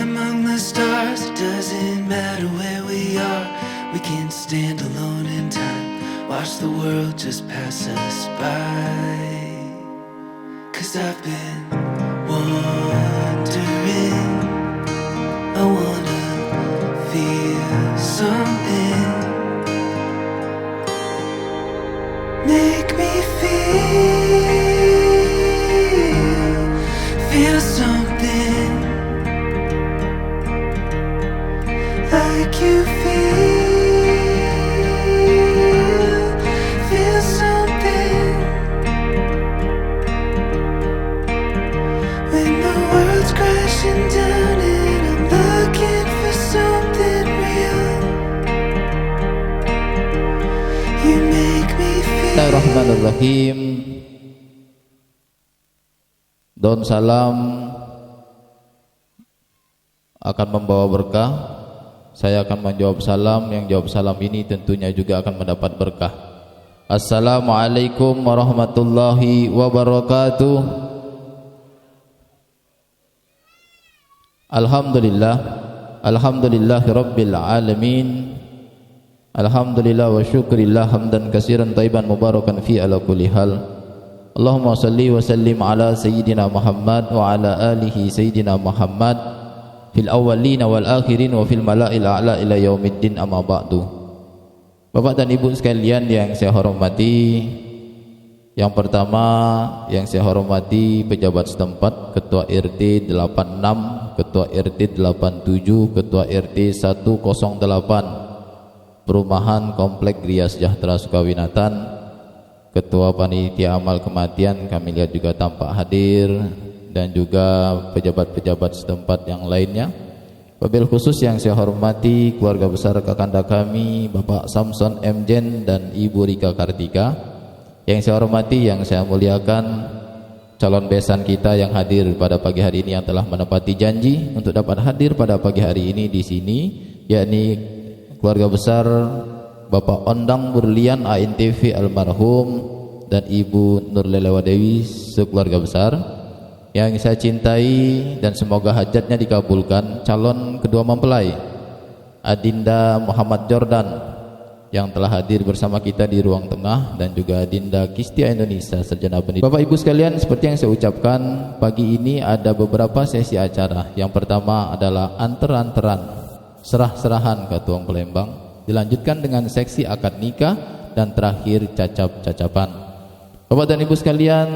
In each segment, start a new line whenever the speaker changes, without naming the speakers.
among the stars, it doesn't matter where we are. We can stand alone in time, watch the world just pass us by. 'Cause I've been wondering, I wanna feel something. Make me feel something like you feel something when the world's crashing down and I'm looking for something real. You make me feel.
Bismillahirrahmanirrahim. Daun salam akan membawa berkah. Saya akan menjawab salam. Yang jawab salam ini tentunya juga akan mendapat berkah. Assalamualaikum warahmatullahi wabarakatuh. Alhamdulillah, alhamdulillahirabbil alamin. Alhamdulillah wa syukrillah hamdan katsiran thayyiban mubarakan fi ala kulli hal. Allahumma salli wa sallim ala sayyidina Muhammad wa ala alihi sayyidina Muhammad fil awwalin wal akhirin wa fil mala'il a'la ila yaumiddin, amma ba'du. Bapak dan Ibu sekalian yang saya hormati, yang pertama yang saya hormati pejabat setempat, Ketua RT 86, Ketua RT 87, Ketua RT 108 Perumahan Komplek Gria Sejahtera Sukawinatan, Ketua Panitia Amal Kematian kami lihat juga tampak hadir, dan juga pejabat-pejabat setempat yang lainnya. Wabil khusus yang saya hormati keluarga besar kakanda kami Bapak Samson M. Jen dan Ibu Rika Kartika. Yang saya hormati, yang saya muliakan calon besan kita yang hadir pada pagi hari ini, yang telah menepati janji untuk dapat hadir pada pagi hari ini di sini, yakni keluarga besar Bapak Ondang Burlian ANTV almarhum dan Ibu Nurlelewa Dewi sekeluarga besar. Yang saya cintai dan semoga hajatnya dikabulkan calon kedua mempelai Adinda Muhammad Jordan yang telah hadir bersama kita di ruang tengah, dan juga Adinda Kistia Indonesia Sarjana Pendidikan. Bapak Ibu sekalian, seperti yang saya ucapkan, pagi ini ada beberapa sesi acara. Yang pertama adalah anter-anteran, serah-serahan ke Tuang Palembang, dilanjutkan dengan seksi akad nikah, dan terakhir cacap-cacapan. Bapak dan Ibu sekalian,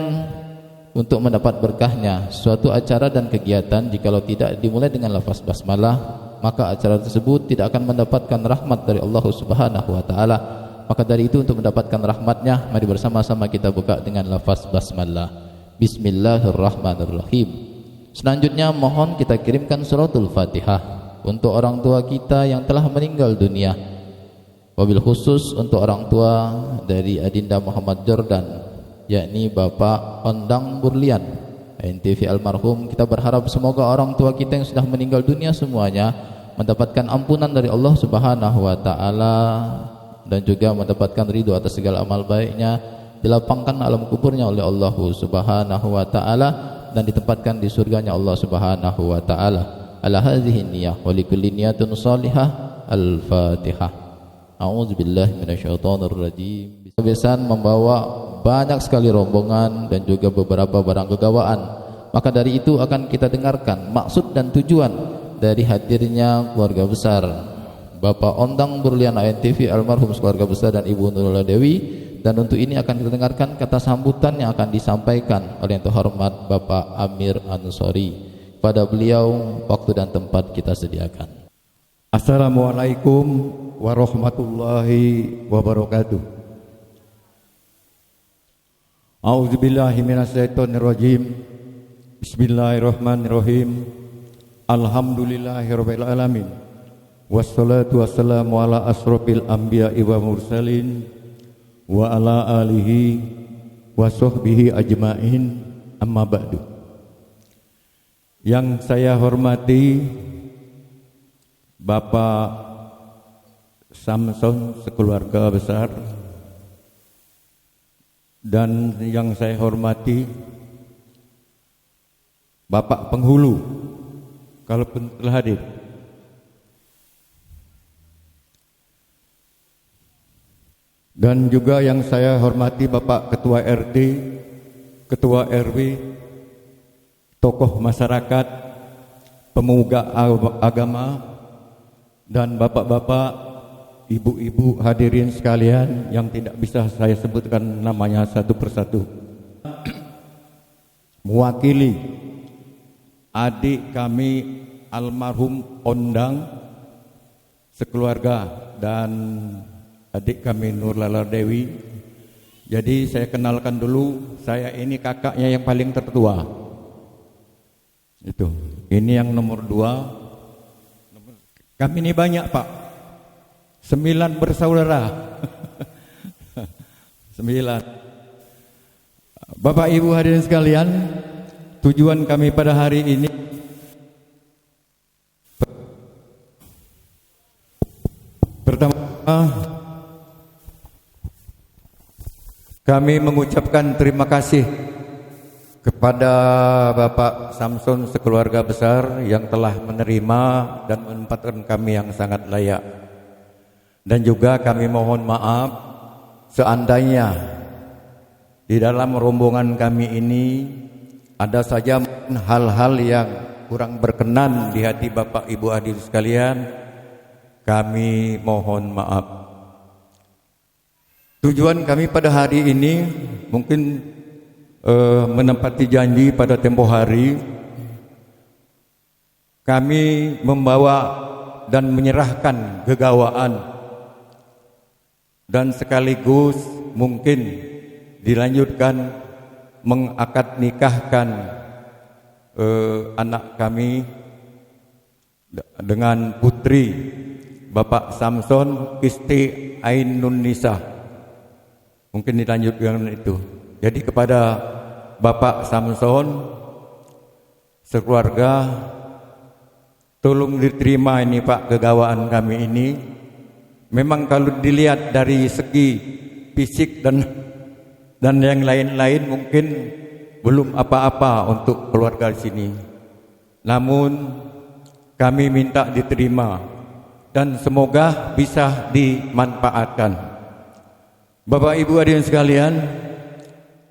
untuk mendapat berkahnya suatu acara dan kegiatan, jikalau tidak dimulai dengan lafaz basmalah, maka acara tersebut tidak akan mendapatkan rahmat dari Allah Subhanahu wa taala. Maka dari itu, untuk mendapatkan rahmatnya, mari bersama-sama kita buka dengan lafaz basmalah. Bismillahirrahmanirrahim. Selanjutnya mohon kita kirimkan suratul Fatihah untuk orang tua kita yang telah meninggal dunia. Wabil khusus untuk orang tua dari Adinda Muhammad Jordan, yakni Bapak Ondang Burlian ANTV almarhum. Kita berharap semoga orang tua kita yang sudah meninggal dunia semuanya mendapatkan ampunan dari Allah Subhanahu wa taala, dan juga mendapatkan ridho atas segala amal baiknya, dilapangkan alam kuburnya oleh Allah Subhanahu wa taala, dan ditempatkan di surganya Allah Subhanahu wa taala. Ala hadhihi niyyah wa likulli niyatin shalihah. Al-Fatihah. A'udzubillahi minasyaitonirrajim. Besan membawa banyak sekali rombongan dan juga beberapa barang kegawaan. Maka dari itu akan kita dengarkan maksud dan tujuan dari hadirnya keluarga besar Bapak Ondang Burlian ANTV almarhum keluarga besar dan Ibu Nurullah Dewi. Dan untuk ini akan kita dengarkan kata sambutan yang akan disampaikan oleh yang terhormat Bapak Amir Ansori. Pada beliau waktu dan tempat kita sediakan.
Assalamualaikum warahmatullahi wabarakatuh. A'udzubillahi minasyaitonirrajim. Bismillahirrahmanirrahim. Alhamdulillahirabbil alamin. Wassalatu wassalamu ala asrofil anbiya'i wa mursalin wa ala alihi wa sahbihi ajmain, amma ba'du. Yang saya hormati Bapak Samson sekeluarga besar, dan yang saya hormati Bapak Penghulu kalaupun telah hadir. Dan juga yang saya hormati Bapak Ketua RT, Ketua RW, tokoh masyarakat, pemuda agama, dan bapak-bapak, ibu-ibu hadirin sekalian yang tidak bisa saya sebutkan namanya satu persatu. Mewakili adik kami almarhum Ondang sekeluarga dan adik kami Nur Lala Dewi. Jadi saya kenalkan dulu, saya ini kakaknya yang paling tertua. Itu. Ini yang nomor 2. Kami ini banyak, Pak. 9 bersaudara. 9. Bapak Ibu hadirin sekalian, tujuan kami pada hari ini pertama, kami mengucapkan terima kasih kepada Bapak Samson sekeluarga besar yang telah menerima dan menempatkan kami yang sangat layak. Dan juga kami mohon maaf seandainya di dalam rombongan kami ini ada saja hal-hal yang kurang berkenan di hati Bapak Ibu hadirin sekalian, kami mohon maaf. Tujuan kami pada hari ini mungkin menempati janji pada tempo hari, kami membawa dan menyerahkan gegawaan dan sekaligus mungkin dilanjutkan mengakad nikahkan anak kami dengan putri Bapak Samson Isti Ainun Nisa. Mungkin dilanjutkan itu. Jadi kepada Bapak Samson sekeluarga, tolong diterima ini Pak kegawaan kami ini. Memang kalau dilihat dari segi fisik dan yang lain-lain mungkin belum apa-apa untuk keluarga di sini. Namun kami minta diterima dan semoga bisa dimanfaatkan. Bapak Ibu hadirin sekalian,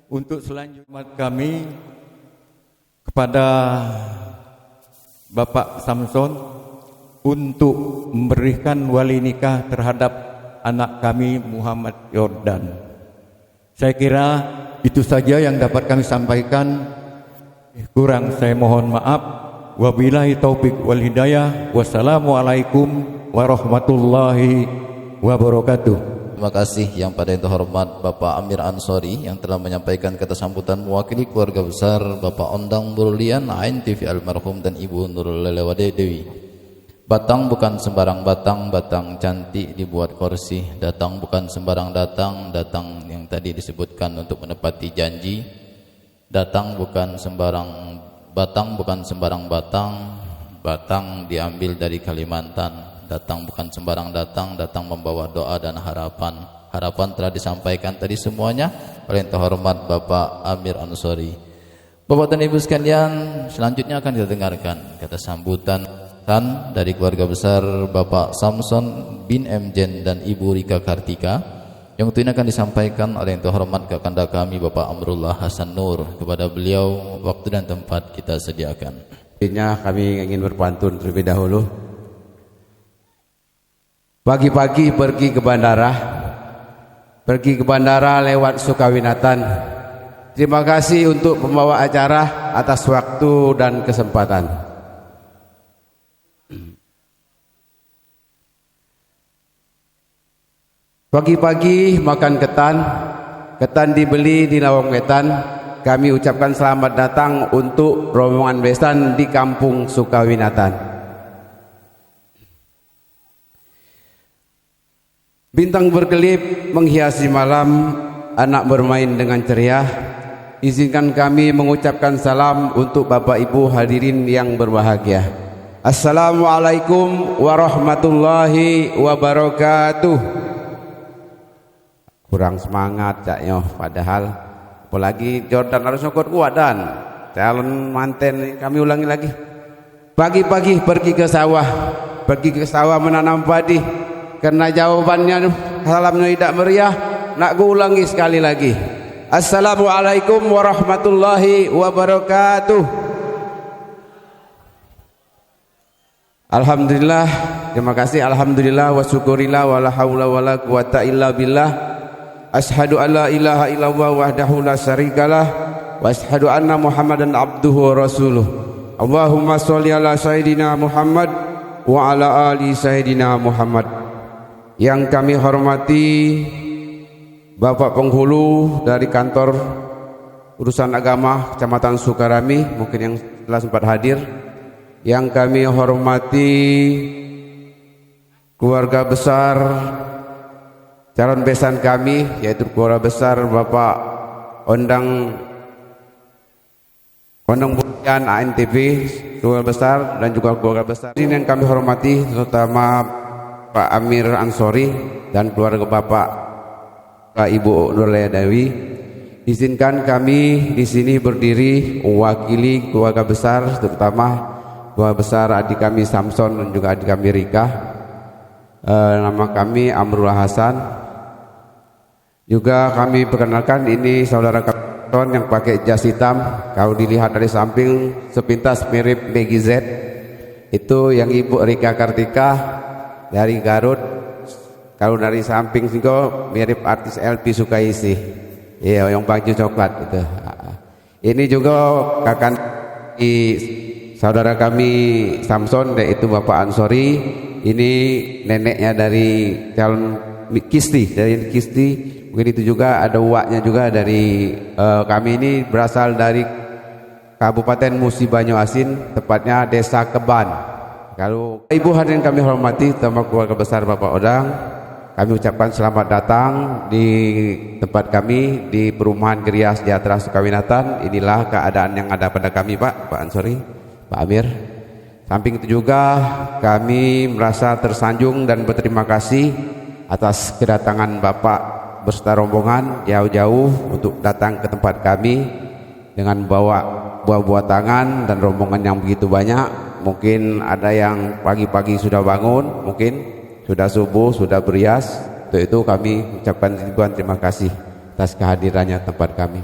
untuk selanjutnya kami kepada Bapak Samson untuk memberikan wali nikah terhadap anak kami Muhammad Yordan. Saya kira itu saja yang dapat kami sampaikan. Kurang saya mohon maaf. Wabillahi taufik wal hidayah. Wassalamualaikum warahmatullahi wabarakatuh.
Terima kasih yang pada yang terhormat Bapak Amir Ansori yang telah menyampaikan kata sambutan mewakili keluarga besar Bapak Ondang Burlian, Ain TV almarhum dan Ibu Nurul Lelewade Dewi. Batang bukan sembarang batang, batang cantik dibuat kursi. Datang bukan sembarang datang, datang yang tadi disebutkan untuk menepati janji. Datang bukan sembarang batang, bukan sembarang batang, batang diambil dari Kalimantan. Datang bukan sembarang datang, datang membawa doa dan harapan. Harapan telah disampaikan tadi semuanya oleh yang terhormat Bapak Amir Ansori. Bapak dan Ibu sekalian, selanjutnya akan kita dengarkan kata sambutan dari keluarga besar Bapak Samson bin Mjen dan Ibu Rika Kartika, yang tentunya akan disampaikan oleh yang terhormat kakanda kami Bapak Amrullah Hasan Nur. Kepada beliau waktu dan tempat kita sediakan.
Kami ingin berpantun terlebih dahulu. Pagi-pagi pergi ke bandara lewat Sukawinatan. Terima kasih untuk pembawa acara atas waktu dan kesempatan. Pagi-pagi makan ketan, ketan dibeli di Lawang Wetan. Kami ucapkan selamat datang untuk rombongan besan di kampung Sukawinatan. Bintang berkelip menghiasi malam, anak bermain dengan ceria. Izinkan kami mengucapkan salam untuk Bapak Ibu hadirin yang berbahagia. Assalamualaikum warahmatullahi wabarakatuh. Kurang semangat caknya, padahal apalagi Jordan harus kuat dan calon manten. Kami ulangi lagi. Pagi-pagi pergi ke sawah menanam padi. Karena jawabannya salamnya tidak meriah, nak ku ulangi sekali lagi. Assalamualaikum warahmatullahi wabarakatuh. Alhamdulillah, terima kasih. Alhamdulillah wa syukurillah wa la haula wa la quwata illa billah. Asyhadu an la ilaha illallah wahdahu la syarikalah wa asyhadu anna Muhammadan abduhu wa rasuluh. Allahumma sholli ala sayyidina Muhammad wa ala ali sayyidina Muhammad. Yang kami hormati Bapak Penghulu dari kantor urusan agama Kecamatan Sukarami, mungkin yang telah sempat hadir. Yang kami hormati keluarga besar calon besan kami, yaitu keluarga besar Bapak Ondang Budian ANTV, keluarga besar, dan juga keluarga besar ini yang kami hormati, terutama Pak Amir Ansori dan keluarga Bapak Ibu Nurlaya Dewi. Izinkan kami di sini berdiri mewakili keluarga besar, terutama keluarga besar adik kami Samson dan juga adik kami Rika. Nama kami Amrullah Hasan. Juga kami perkenalkan, ini saudara kami yang pakai jas hitam. Kalau dilihat dari samping sepintas mirip Meggy Z. Itu yang Ibu Rika Kartika dari Garut. Kalau dari samping juga mirip artis LP Sukaisi. Iya, yang baju coklat itu. Ini juga kakak saudara kami Samson, yaitu Bapak Ansori. Ini neneknya dari calon Kisti, dari Kisti. Mungkin itu juga ada uaknya juga dari kami ini berasal dari Kabupaten Musi Banyu Asin, tepatnya Desa Keban. Kalau Ibu hadirin kami hormati, terutama keluarga besar Bapak Odang, kami ucapkan selamat datang di tempat kami di Perumahan Geria Sejahtera Sukawinatan. Inilah keadaan yang ada pada kami, Pak Ansori, Pak Amir. Samping itu juga kami merasa tersanjung dan berterima kasih atas kedatangan Bapak beserta rombongan jauh-jauh untuk datang ke tempat kami dengan bawa buah-buah tangan dan rombongan yang begitu banyak. Mungkin ada yang pagi-pagi sudah bangun, mungkin sudah subuh, sudah berias. Untuk itu kami ucapkan ribuan terima kasih atas kehadirannya tempat kami.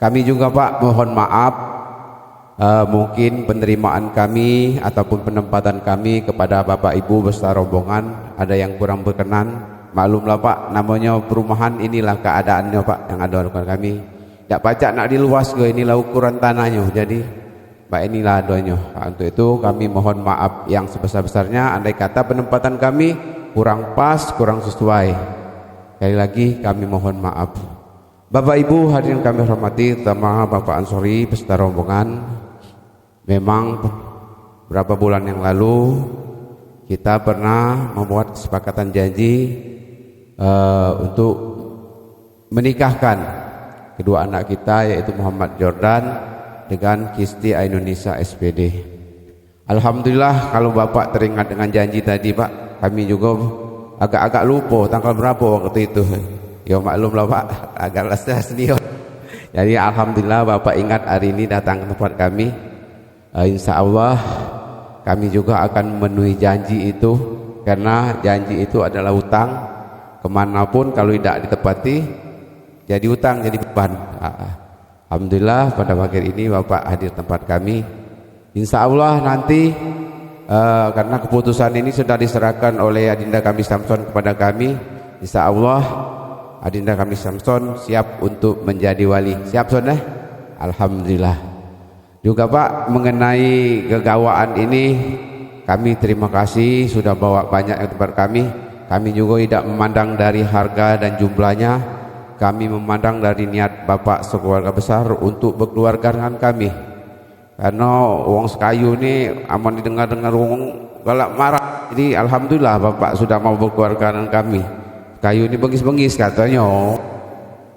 Kami juga Pak mohon maaf, mungkin penerimaan kami ataupun penempatan kami kepada Bapak Ibu beserta rombongan ada yang kurang berkenan. Maklumlah Pak, namanya perumahan, inilah keadaannya Pak yang ada di kami. Tidak pacak nak diluas ke, inilah ukuran tanahnya. Jadi Pak, inilah adanya. Untuk itu kami mohon maaf yang sebesar-besarnya andai kata penempatan kami kurang pas, kurang sesuai. Sekali lagi kami mohon maaf. Bapak Ibu hadirin kami hormati, terutama Bapak Ansori beserta rombongan. Memang beberapa bulan yang lalu kita pernah membuat kesepakatan janji untuk menikahkan kedua anak kita, yaitu Muhammad Jordan dengan Kisti Indonesia SPD. Alhamdulillah, kalau Bapak teringat dengan janji tadi Pak, kami juga agak-agak lupa tanggal berapa waktu itu. Ya maklumlah Pak, agak senior. Jadi alhamdulillah Bapak ingat hari ini datang ke tempat kami. Insya Allah kami juga akan memenuhi janji itu, karena janji itu adalah utang. Kemanapun kalau tidak ditepati jadi utang, jadi beban. Alhamdulillah pada pagi ini Bapak hadir tempat kami. Insya Allah nanti karena keputusan ini sudah diserahkan oleh Adinda kami Samson kepada kami, insya Allah Adinda kami Samson siap untuk menjadi wali. Siap Son? Alhamdulillah. Juga Pak, mengenai kegawaan ini kami terima kasih sudah bawa banyak yang tempat kami. Kami juga tidak memandang dari harga dan jumlahnya. Kami memandang dari niat Bapak sekeluarga besar untuk berkeluarga dengan kami. Karena uang sekayu ini aman didengar-dengar uang galak marah. Jadi alhamdulillah Bapak sudah mau berkeluarga dengan kami. Kayu ini bengis-bengis katanya.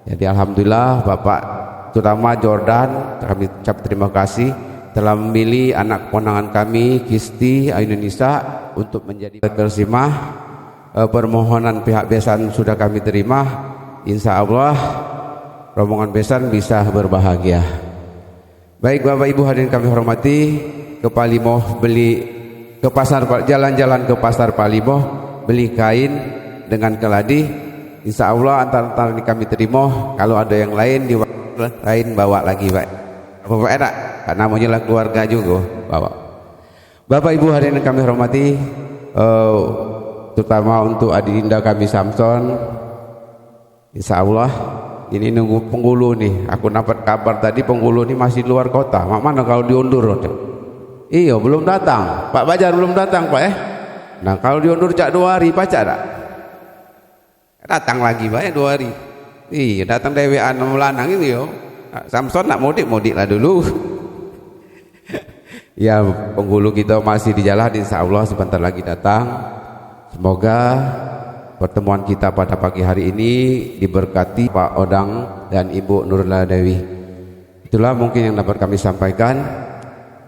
Jadi alhamdulillah Bapak, terutama Jordan, kami ucap terima kasih telah memilih anak keponangan kami Kisti Indonesia untuk menjadi tersimah. Permohonan pihak besan sudah kami terima. Insya Allah rombongan besan bisa berbahagia. Baik Bapak Ibu hadirin kami hormati, ke Palimoh beli ke pasar, jalan-jalan ke pasar Palimoh beli kain dengan keladi. Insya Allah antar ini kami terima. Kalau ada yang lain di lain bawa lagi Pak. Bapak enak karena namanya keluarga juga bawa. Bapak Ibu hadirin yang kami hormati, terutama untuk adinda kami Samson, insya Allah ini nunggu penghulu nih. Aku dapat kabar tadi penghulu ini masih luar kota. Mana kalau diundur? Iya belum datang. Pak Bajar belum datang Pak Nah kalau diundur cak 2 hari baca tak? Datang lagi Pak 2 hari. Iya datang dewean melanang itu yo. Samson nak mudik lah dulu. Ya penghulu kita masih di jalan, insya Allah sebentar lagi datang. Semoga pertemuan kita pada pagi hari ini diberkati Pak Odang dan Ibu Nurla Dewi. Itulah mungkin yang dapat kami sampaikan.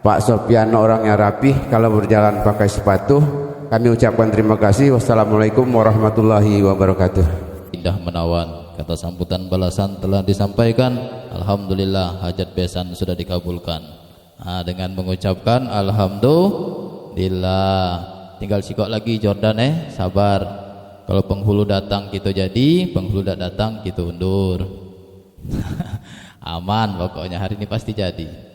Pak Sofiano orangnya rapih, kalau berjalan pakai sepatu. Kami ucapkan terima kasih. Wassalamualaikum warahmatullahi wabarakatuh.
Indah menawan, kata sambutan balasan telah disampaikan. Alhamdulillah hajat besan sudah dikabulkan. Dengan mengucapkan alhamdulillah, tinggal sikok lagi Jordan sabar. Kalau penghulu datang kita jadi, penghulu tidak datang kita undur. Aman pokoknya hari ini pasti jadi.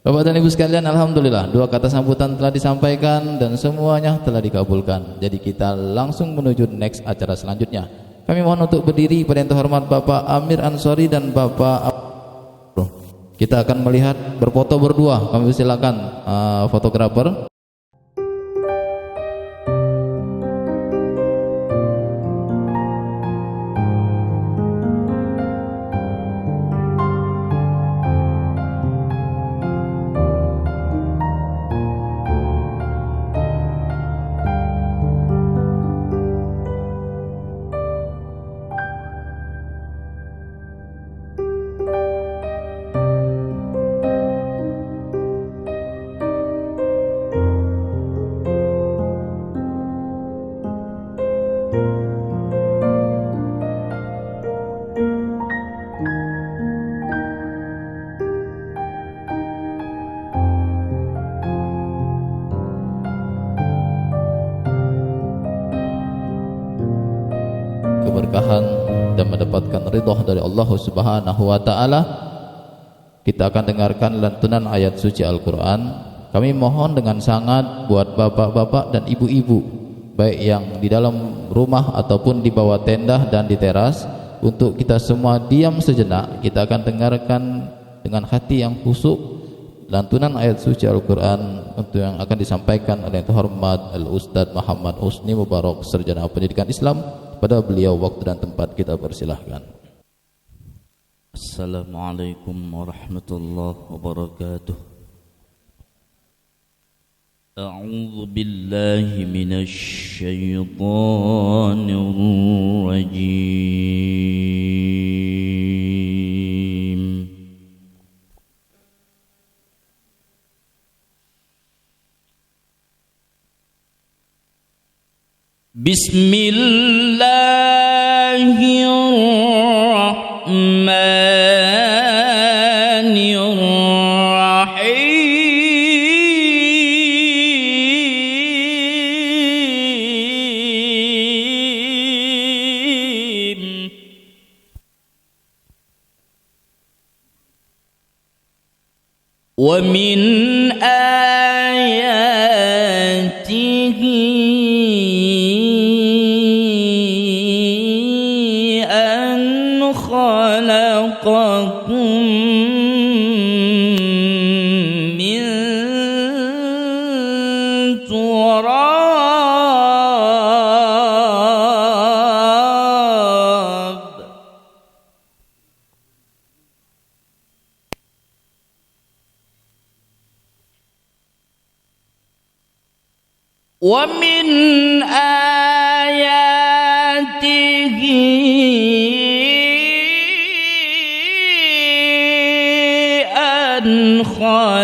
Bapak dan Ibu sekalian, alhamdulillah 2 kata sambutan telah disampaikan dan semuanya telah dikabulkan. Jadi kita langsung menuju next acara selanjutnya. Kami mohon untuk berdiri pada yang terhormat Bapak Amir Ansori dan Bapak kita akan melihat berfoto berdua. Kami silakan fotografer. Keberkahan dan mendapatkan ridha dari Allah Subhanahu wa taala. Kita akan dengarkan lantunan ayat suci Al-Qur'an. Kami mohon dengan sangat buat bapak-bapak dan ibu-ibu, baik yang di dalam rumah ataupun di bawah tenda dan di teras, untuk kita semua diam sejenak. Kita akan dengarkan dengan hati yang khusyuk lantunan ayat suci Al-Qur'an untuk yang akan disampaikan oleh yang terhormat Al-Ustadz Muhammad Husni Mubarak, Sarjana Pendidikan Islam. Pada beliau waktu dan tempat kita persilahkan.
Assalamualaikum warahmatullahi wabarakatuh. A'udzu billahi minasy syaithanir rajim. Bismillahirrahmanirrahim. Wa min ayatihi خلقكم من تراب ومن آياته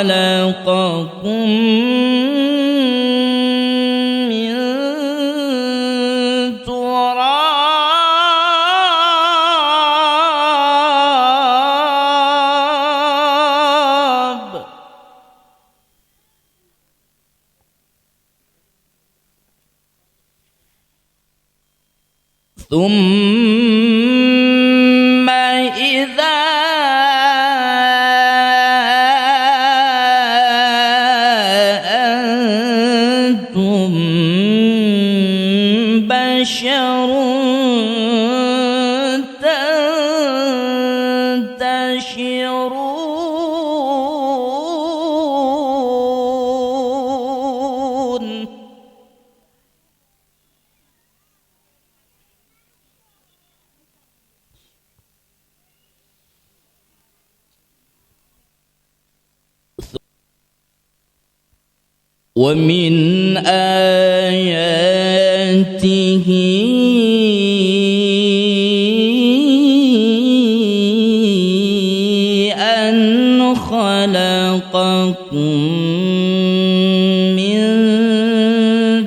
خلقكم من تراب ثم إذا أنتم بشر تنتشرون ومن آياته أن خلقكم من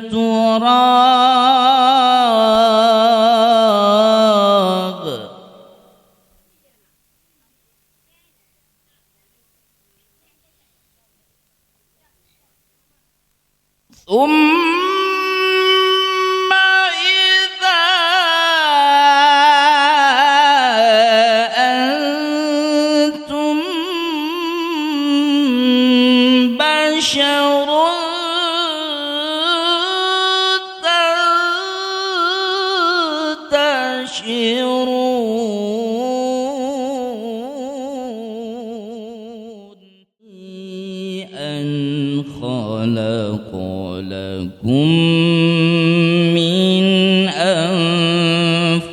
تراب ثم إذا أنتم بشر تنتشرون أن خلق لكم من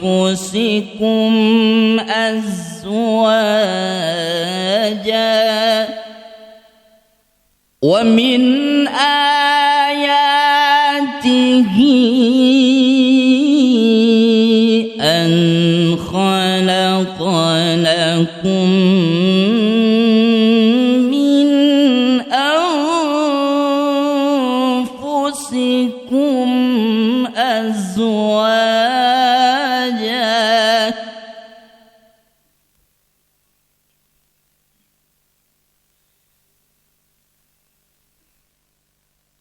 أنفسكم أزواجا ومن آياته أن خلق لكم من أنفسكم أزواجا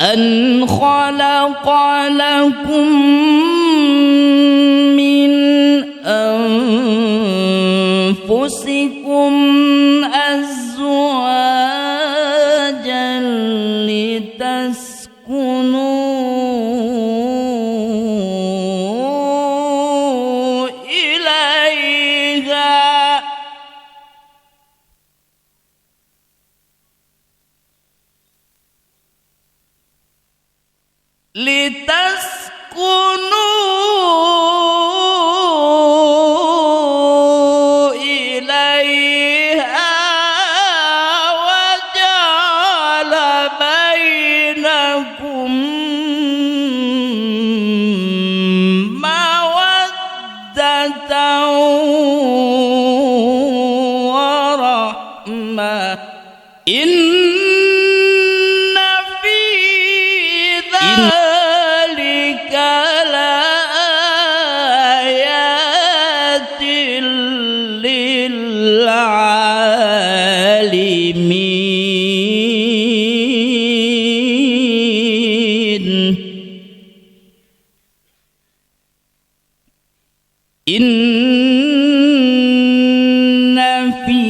أن خلق لكم من أنفسكم أزواجا لتسكنوا إليها لتسكنوا إليها وجعل بينكم مودة ورحمة إن في ذلك لآيات للعالمين إن في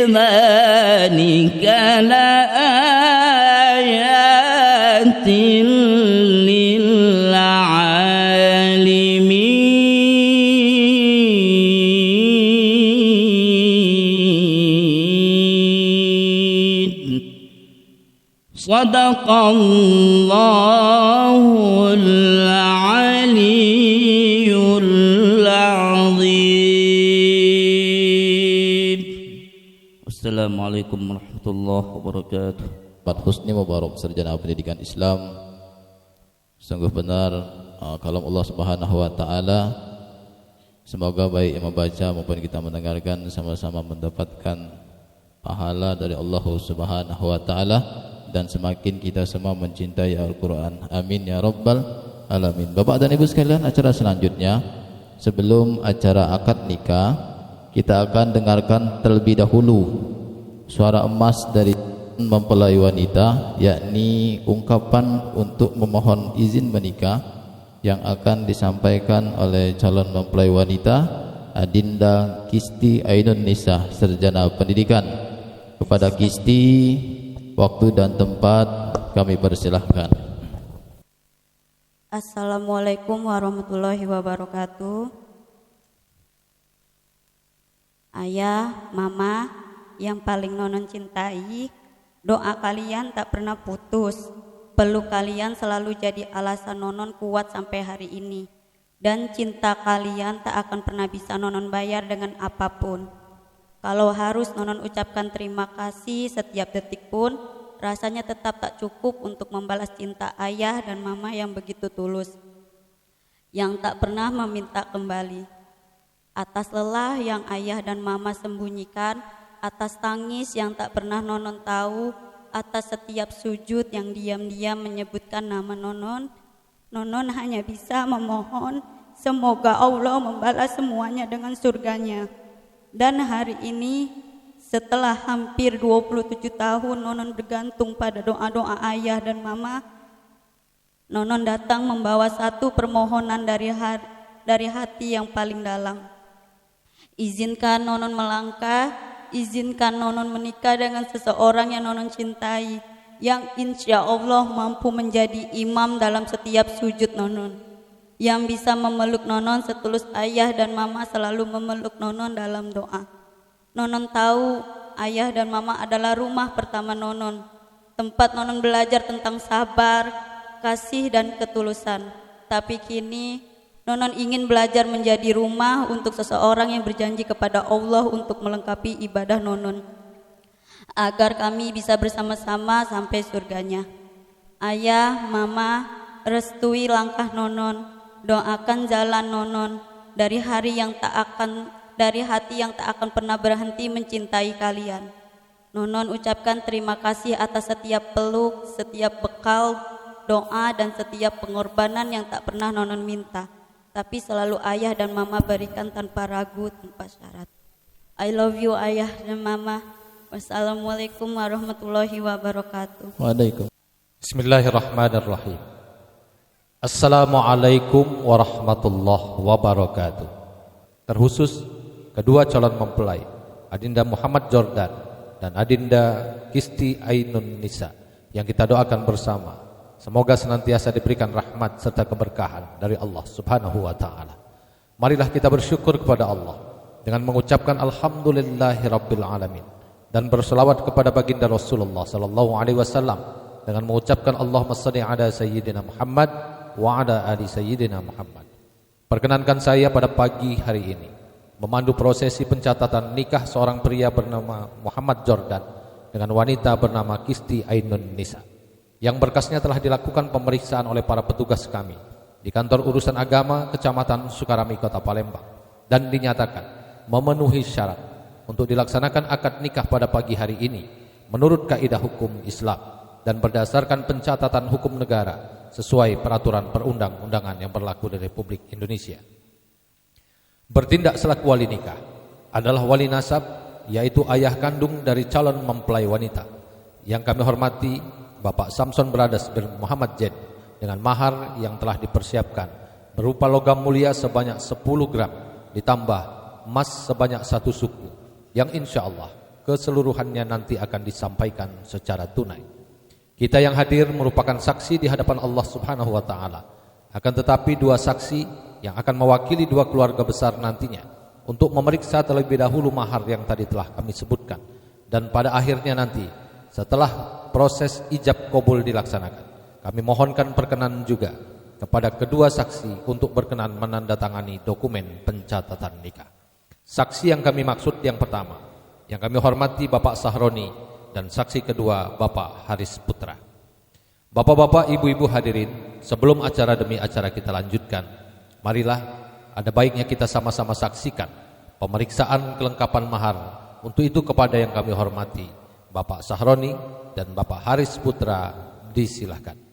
ذلك لآيات للعالمين صدق الله العلي العظيم. Assalamualaikum warahmatullahi wabarakatuh.
Pak Husni Mubarak, sarjana pendidikan Islam. Sungguh benar kalam Allah Subhanahu wa taala. Semoga baik yang membaca maupun kita mendengarkan sama-sama mendapatkan pahala dari Allah Subhanahu wa taala dan semakin kita semua mencintai Al-Qur'an. Amin ya rabbal alamin. Bapak dan Ibu sekalian, acara selanjutnya sebelum acara akad nikah, kita akan dengarkan terlebih dahulu suara emas dari mempelai wanita, yakni ungkapan untuk memohon izin menikah yang akan disampaikan oleh calon mempelai wanita Adinda Kisti Ainun Nisa, Sarjana Pendidikan. Kepada Kisti, waktu dan tempat kami persilahkan.
Assalamualaikum warahmatullahi wabarakatuh. Ayah, mama yang paling nonon cintai, doa kalian tak pernah putus. Peluk kalian selalu jadi alasan nonon kuat sampai hari ini. Dan cinta kalian tak akan pernah bisa nonon bayar dengan apapun. Kalau harus nonon ucapkan terima kasih setiap detik pun, rasanya tetap tak cukup untuk membalas cinta ayah dan mama yang begitu tulus, yang tak pernah meminta kembali. Atas lelah yang ayah dan mama sembunyikan, atas tangis yang tak pernah nonon tahu, atas setiap sujud yang diam-diam menyebutkan nama nonon, nonon hanya bisa memohon semoga Allah membalas semuanya dengan surganya. Dan hari ini setelah hampir 27 tahun nonon bergantung pada doa-doa ayah dan mama, nonon datang membawa satu permohonan dari hati yang paling dalam. Izinkan nonon melangkah, izinkan nonon menikah dengan seseorang yang nonon cintai, yang insya Allah mampu menjadi imam dalam setiap sujud nonon, yang bisa memeluk nonon setulus ayah dan mama selalu memeluk nonon dalam doa. Nonon tahu ayah dan mama adalah rumah pertama nonon, tempat nonon belajar tentang sabar, kasih dan ketulusan. Tapi kini nonon ingin belajar menjadi rumah untuk seseorang yang berjanji kepada Allah untuk melengkapi ibadah nonon, agar kami bisa bersama-sama sampai surganya. Ayah, mama, restui langkah nonon, doakan jalan nonon dari hati yang tak akan pernah berhenti mencintai kalian. Nonon ucapkan terima kasih atas setiap peluk, setiap bekal, doa dan setiap pengorbanan yang tak pernah nonon minta, tapi selalu ayah dan mama berikan tanpa ragu, tanpa syarat. I love you ayah dan mama. Wassalamualaikum warahmatullahi wabarakatuh.
Waalaikumsalam.
Bismillahirrahmanirrahim. Assalamualaikum warahmatullahi wabarakatuh. Terkhusus kedua calon mempelai Adinda Muhammad Jordan dan Adinda Kisti Ainun Nisa yang kita doakan bersama, semoga senantiasa diberikan rahmat serta keberkahan dari Allah Subhanahu wa taala. Marilah kita bersyukur kepada Allah dengan mengucapkan alhamdulillahirabbil alamin dan berselawat kepada baginda Rasulullah sallallahu alaihi wasallam dengan mengucapkan Allahumma shalli ala sayyidina Muhammad wa ala ali sayyidina Muhammad. Perkenankan saya pada pagi hari ini memandu prosesi pencatatan nikah seorang pria bernama Muhammad Jordan dengan wanita bernama Kisti Ainun Nisa, yang berkasnya telah dilakukan pemeriksaan oleh para petugas kami di kantor urusan agama Kecamatan Sukarami, Kota Palembang, dan dinyatakan memenuhi syarat untuk dilaksanakan akad nikah pada pagi hari ini menurut kaidah hukum Islam dan berdasarkan pencatatan hukum negara sesuai peraturan perundang-undangan yang berlaku di Republik Indonesia. Bertindak selaku wali nikah adalah wali nasab, yaitu ayah kandung dari calon mempelai wanita yang kami hormati Bapak Samson Brothers bin Muhammad Jen, dengan mahar yang telah dipersiapkan berupa logam mulia sebanyak 10 gram ditambah emas sebanyak 1 suku yang insya Allah keseluruhannya nanti akan disampaikan secara tunai. Kita yang hadir merupakan saksi di hadapan Allah Subhanahu wa taala. Akan tetapi dua saksi yang akan mewakili dua keluarga besar nantinya untuk memeriksa terlebih dahulu mahar yang tadi telah kami sebutkan, dan pada akhirnya nanti setelah proses ijab kabul dilaksanakan, kami mohonkan perkenan juga kepada kedua saksi untuk berkenan menandatangani dokumen pencatatan nikah. Saksi yang kami maksud yang pertama, yang kami hormati Bapak Sahroni, dan saksi kedua Bapak Haris Putra. Bapak-bapak, ibu-ibu hadirin, sebelum acara demi acara kita lanjutkan, marilah ada baiknya kita sama-sama saksikan pemeriksaan kelengkapan mahar. Untuk itu kepada yang kami hormati Bapak Sahroni dan Bapak Haris Putra, disilahkan.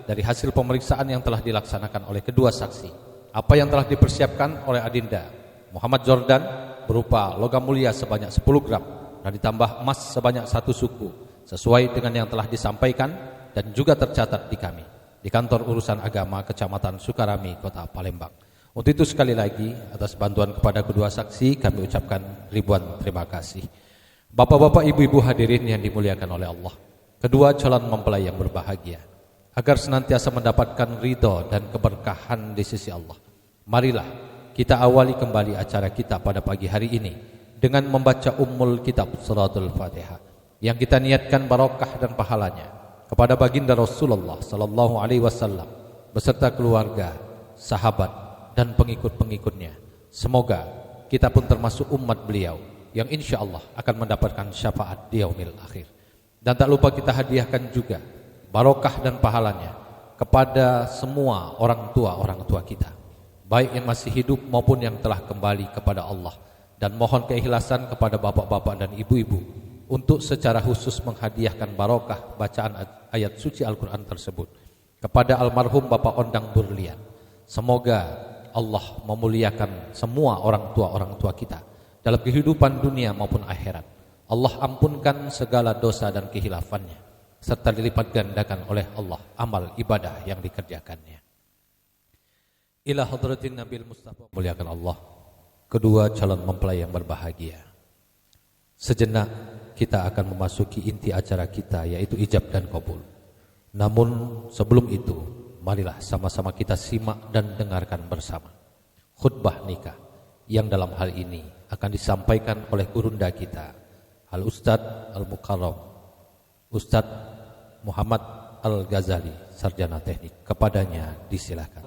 dari hasil pemeriksaan yang telah dilaksanakan oleh kedua saksi, apa yang telah dipersiapkan oleh Adinda Muhammad Jordan berupa logam mulia sebanyak 10 gram dan ditambah emas sebanyak 1 suku sesuai dengan yang telah disampaikan dan juga tercatat di kami di Kantor Urusan Agama Kecamatan Sukarami, Kota Palembang. Untuk itu sekali lagi atas bantuan kepada kedua saksi kami ucapkan ribuan terima kasih. Bapak-bapak, ibu-ibu hadirin yang dimuliakan oleh Allah, kedua calon mempelai yang berbahagia, agar senantiasa mendapatkan ridho dan keberkahan di sisi Allah, marilah kita awali kembali acara kita pada pagi hari ini dengan membaca Ummul Kitab Suratul Fatihah yang kita niatkan barokah dan pahalanya kepada baginda Rasulullah sallallahu alaihi wasallam beserta keluarga, sahabat dan pengikut-pengikutnya. Semoga kita pun termasuk umat beliau yang insya Allah akan mendapatkan syafaat di yaumil akhir. Dan tak lupa kita hadiahkan juga barokah dan pahalanya kepada semua orang tua kita, baik yang masih hidup maupun yang telah kembali kepada Allah. Dan mohon keikhlasan kepada bapak-bapak dan ibu-ibu untuk secara khusus menghadiahkan barokah bacaan ayat suci Al-Quran tersebut kepada almarhum Bapak Ondang Burlian. Semoga Allah memuliakan semua orang tua kita dalam kehidupan dunia maupun akhirat. Allah ampunkan segala dosa dan kehilafannya serta dilipat gandakan oleh Allah amal ibadah yang dikerjakannya. Ila hadratin Nabil Mustafa, muliakan Allah kedua calon mempelai yang berbahagia. Sejenak kita akan memasuki inti acara kita, yaitu ijab dan qabul. Namun sebelum itu, marilah sama-sama kita simak dan dengarkan bersama khutbah nikah yang dalam hal ini akan disampaikan oleh gurunda kita, Al-Ustadz Al-Mukarram Ustadz Muhammad Al-Ghazali, Sarjana Teknik. Kepadanya disilakan.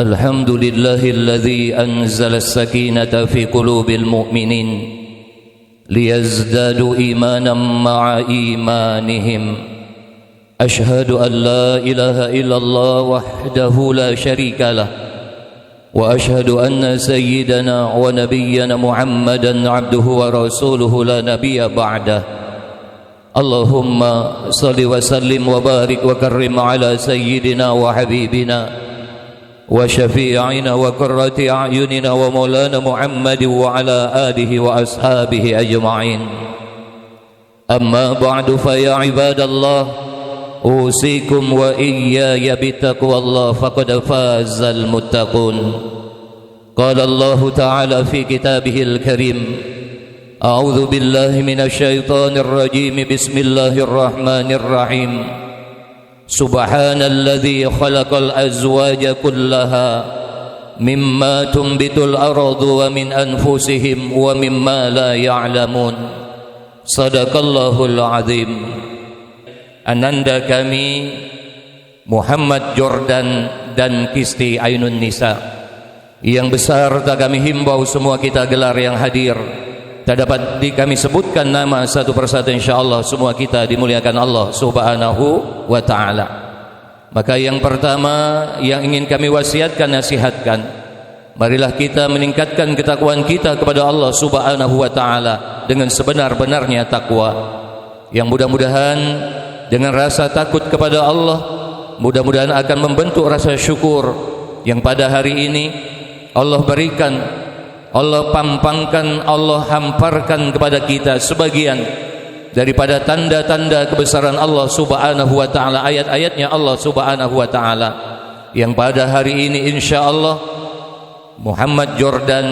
Alhamdulillahilladzi anzala as-sakinata fi qulubil mu'minin liyazdadu imanan ma'a imanihim. Ashhadu an la ilaha illallah wahdahu la syarika lah wa ashhadu anna sayyidana wa nabiyyana Muhammadan abduhu wa rasuluhu la nabiyya ba'dah. Allahumma salli wa sallim wa barik wa karrim ala sayyidina wa habibina wa syafi'ina wa qurrati a'yunina wa maulana Muhammad wa ala alihi wa ashabihi ajma'in. Amma ba'du fa ya ibadallah, usikum wa iyaya bittaqwallah faqad fazal muttaqun. Qala Allah ta'ala fi kitabihil karim, a'udzu billahi minasy syaithanir rajim, bismillahir rahmanir rahim. Subhanalladzi khalaqal azwaja kullaha mimma tunbitul ardu wa min anfusihim wa mimma la ya'lamun. Sadaqallahul azim. Ananda kami Muhammad Jordan dan Kisti Ainun Nisa yang besar tak kami himbau semua kita gelar yang hadir. Tak dapat kami sebutkan nama satu persatu, insyaallah semua kita dimuliakan Allah Subhanahu wa ta'ala. Maka yang pertama yang ingin kami wasiatkan, nasihatkan, marilah kita meningkatkan ketakwaan kita kepada Allah Subhanahu wa ta'ala dengan sebenar-benarnya takwa, yang mudah-mudahan dengan rasa takut kepada Allah mudah-mudahan akan membentuk rasa syukur yang pada hari ini Allah berikan, Allah pampangkan, Allah hamparkan kepada kita sebagian daripada tanda-tanda kebesaran Allah Subhanahu wa ta'ala, ayat-ayatnya Allah Subhanahu wa ta'ala, yang pada hari ini insyaallah Muhammad Jordan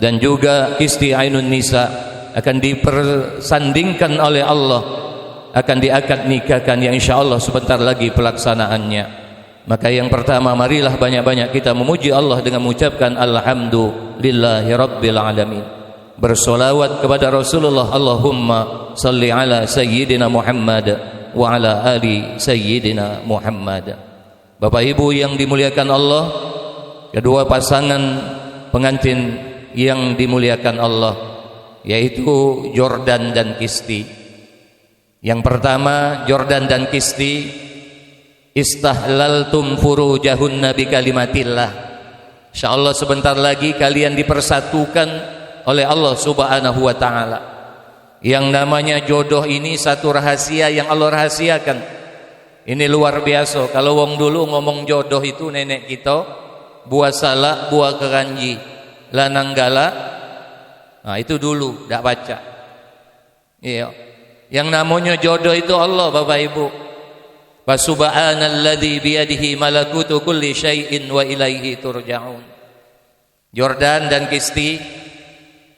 dan juga Kisti Ainun Nisa akan dipersandingkan oleh Allah, akan diakad nikahkan yang insyaallah sebentar lagi pelaksanaannya. Maka yang pertama, marilah banyak-banyak kita memuji Allah dengan mengucapkan alhamdulillahi rabbil alamin, bersolawat kepada Rasulullah, Allahumma salli ala sayyidina Muhammad wa ala ali sayyidina Muhammad. Bapak Ibu yang dimuliakan Allah, kedua pasangan pengantin yang dimuliakan Allah, yaitu Jordan dan Kisti. Yang pertama, Jordan dan Kisti, istahlaltum furujahunna bi kalimatillah. Insyaallah sebentar lagi kalian dipersatukan oleh Allah Subhanahu wa ta'ala. Yang namanya jodoh ini satu rahasia yang Allah rahasiakan Ini luar biasa. Kalau wong dulu ngomong jodoh itu nenek kita, buah salak, buah keranji, lanang galak. Nah, itu dulu ndak baca. Iya. Yang namanya jodoh itu Allah, Bapak Ibu. Wa subhanalladzi biyadihi malakutu kulli syai'in wa ilaihi turja'un. Jordan dan Kisti.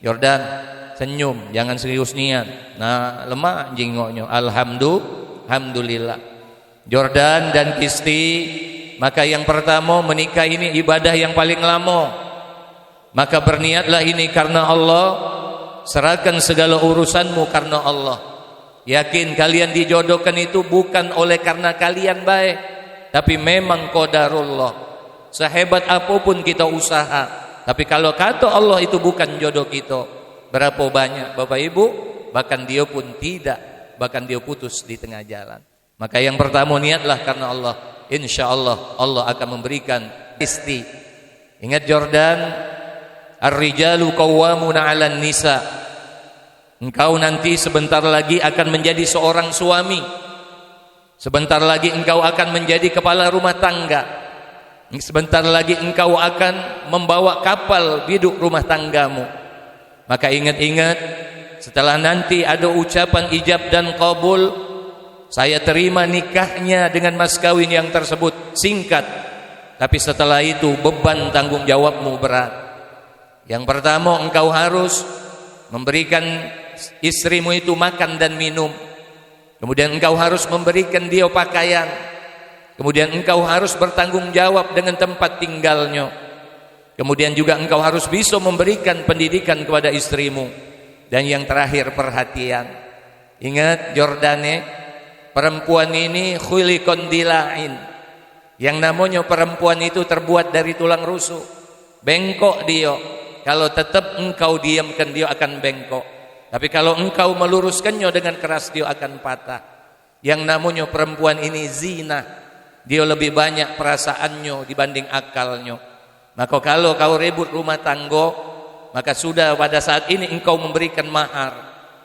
Jordan senyum, jangan serius niat. Nah, lemah jingoknya. Alhamdulillah. Jordan dan Kisti, maka yang pertama menikah ini ibadah yang paling lama. Maka berniatlah ini karena Allah, serahkan segala urusanmu karena Allah. Yakin kalian dijodohkan itu bukan oleh karena kalian baik, tapi memang qadarullah. Sehebat apapun kita usaha, tapi kalau kata Allah itu bukan jodoh kita, berapa banyak Bapak Ibu, bahkan dia pun tidak, bahkan dia putus di tengah jalan. Maka yang pertama niatlah karena Allah. Insya Allah Allah akan memberikan isti. Ingat Jordan, ar-rijalu qawwamuna 'alan nisa. Engkau nanti sebentar lagi akan menjadi seorang suami. Sebentar lagi engkau akan menjadi kepala rumah tangga. Sebentar lagi engkau akan membawa kapal biduk rumah tanggamu. Maka ingat-ingat, setelah nanti ada ucapan ijab dan qabul, saya terima nikahnya dengan mas kawin yang tersebut, singkat. Tapi setelah itu beban tanggung jawabmu berat. Yang pertama, engkau harus memberikan istrimu itu makan dan minum. Kemudian engkau harus memberikan dia pakaian. Kemudian engkau harus bertanggung jawab dengan tempat tinggalnya. Kemudian juga engkau harus bisa memberikan pendidikan kepada istrimu. Dan yang terakhir, perhatian. Ingat Jordane, perempuan ini khuliqan dila'in. Yang namanya perempuan itu terbuat dari tulang rusuk. Bengkok dia. Kalau tetap engkau diamkan, dia akan bengkok. Tapi kalau engkau meluruskannya dengan keras, dia akan patah. Yang namanya perempuan ini zina. Dia lebih banyak perasaannya dibanding akalnya. Maka kalau kau rebut rumah tangga, maka sudah pada saat ini engkau memberikan mahar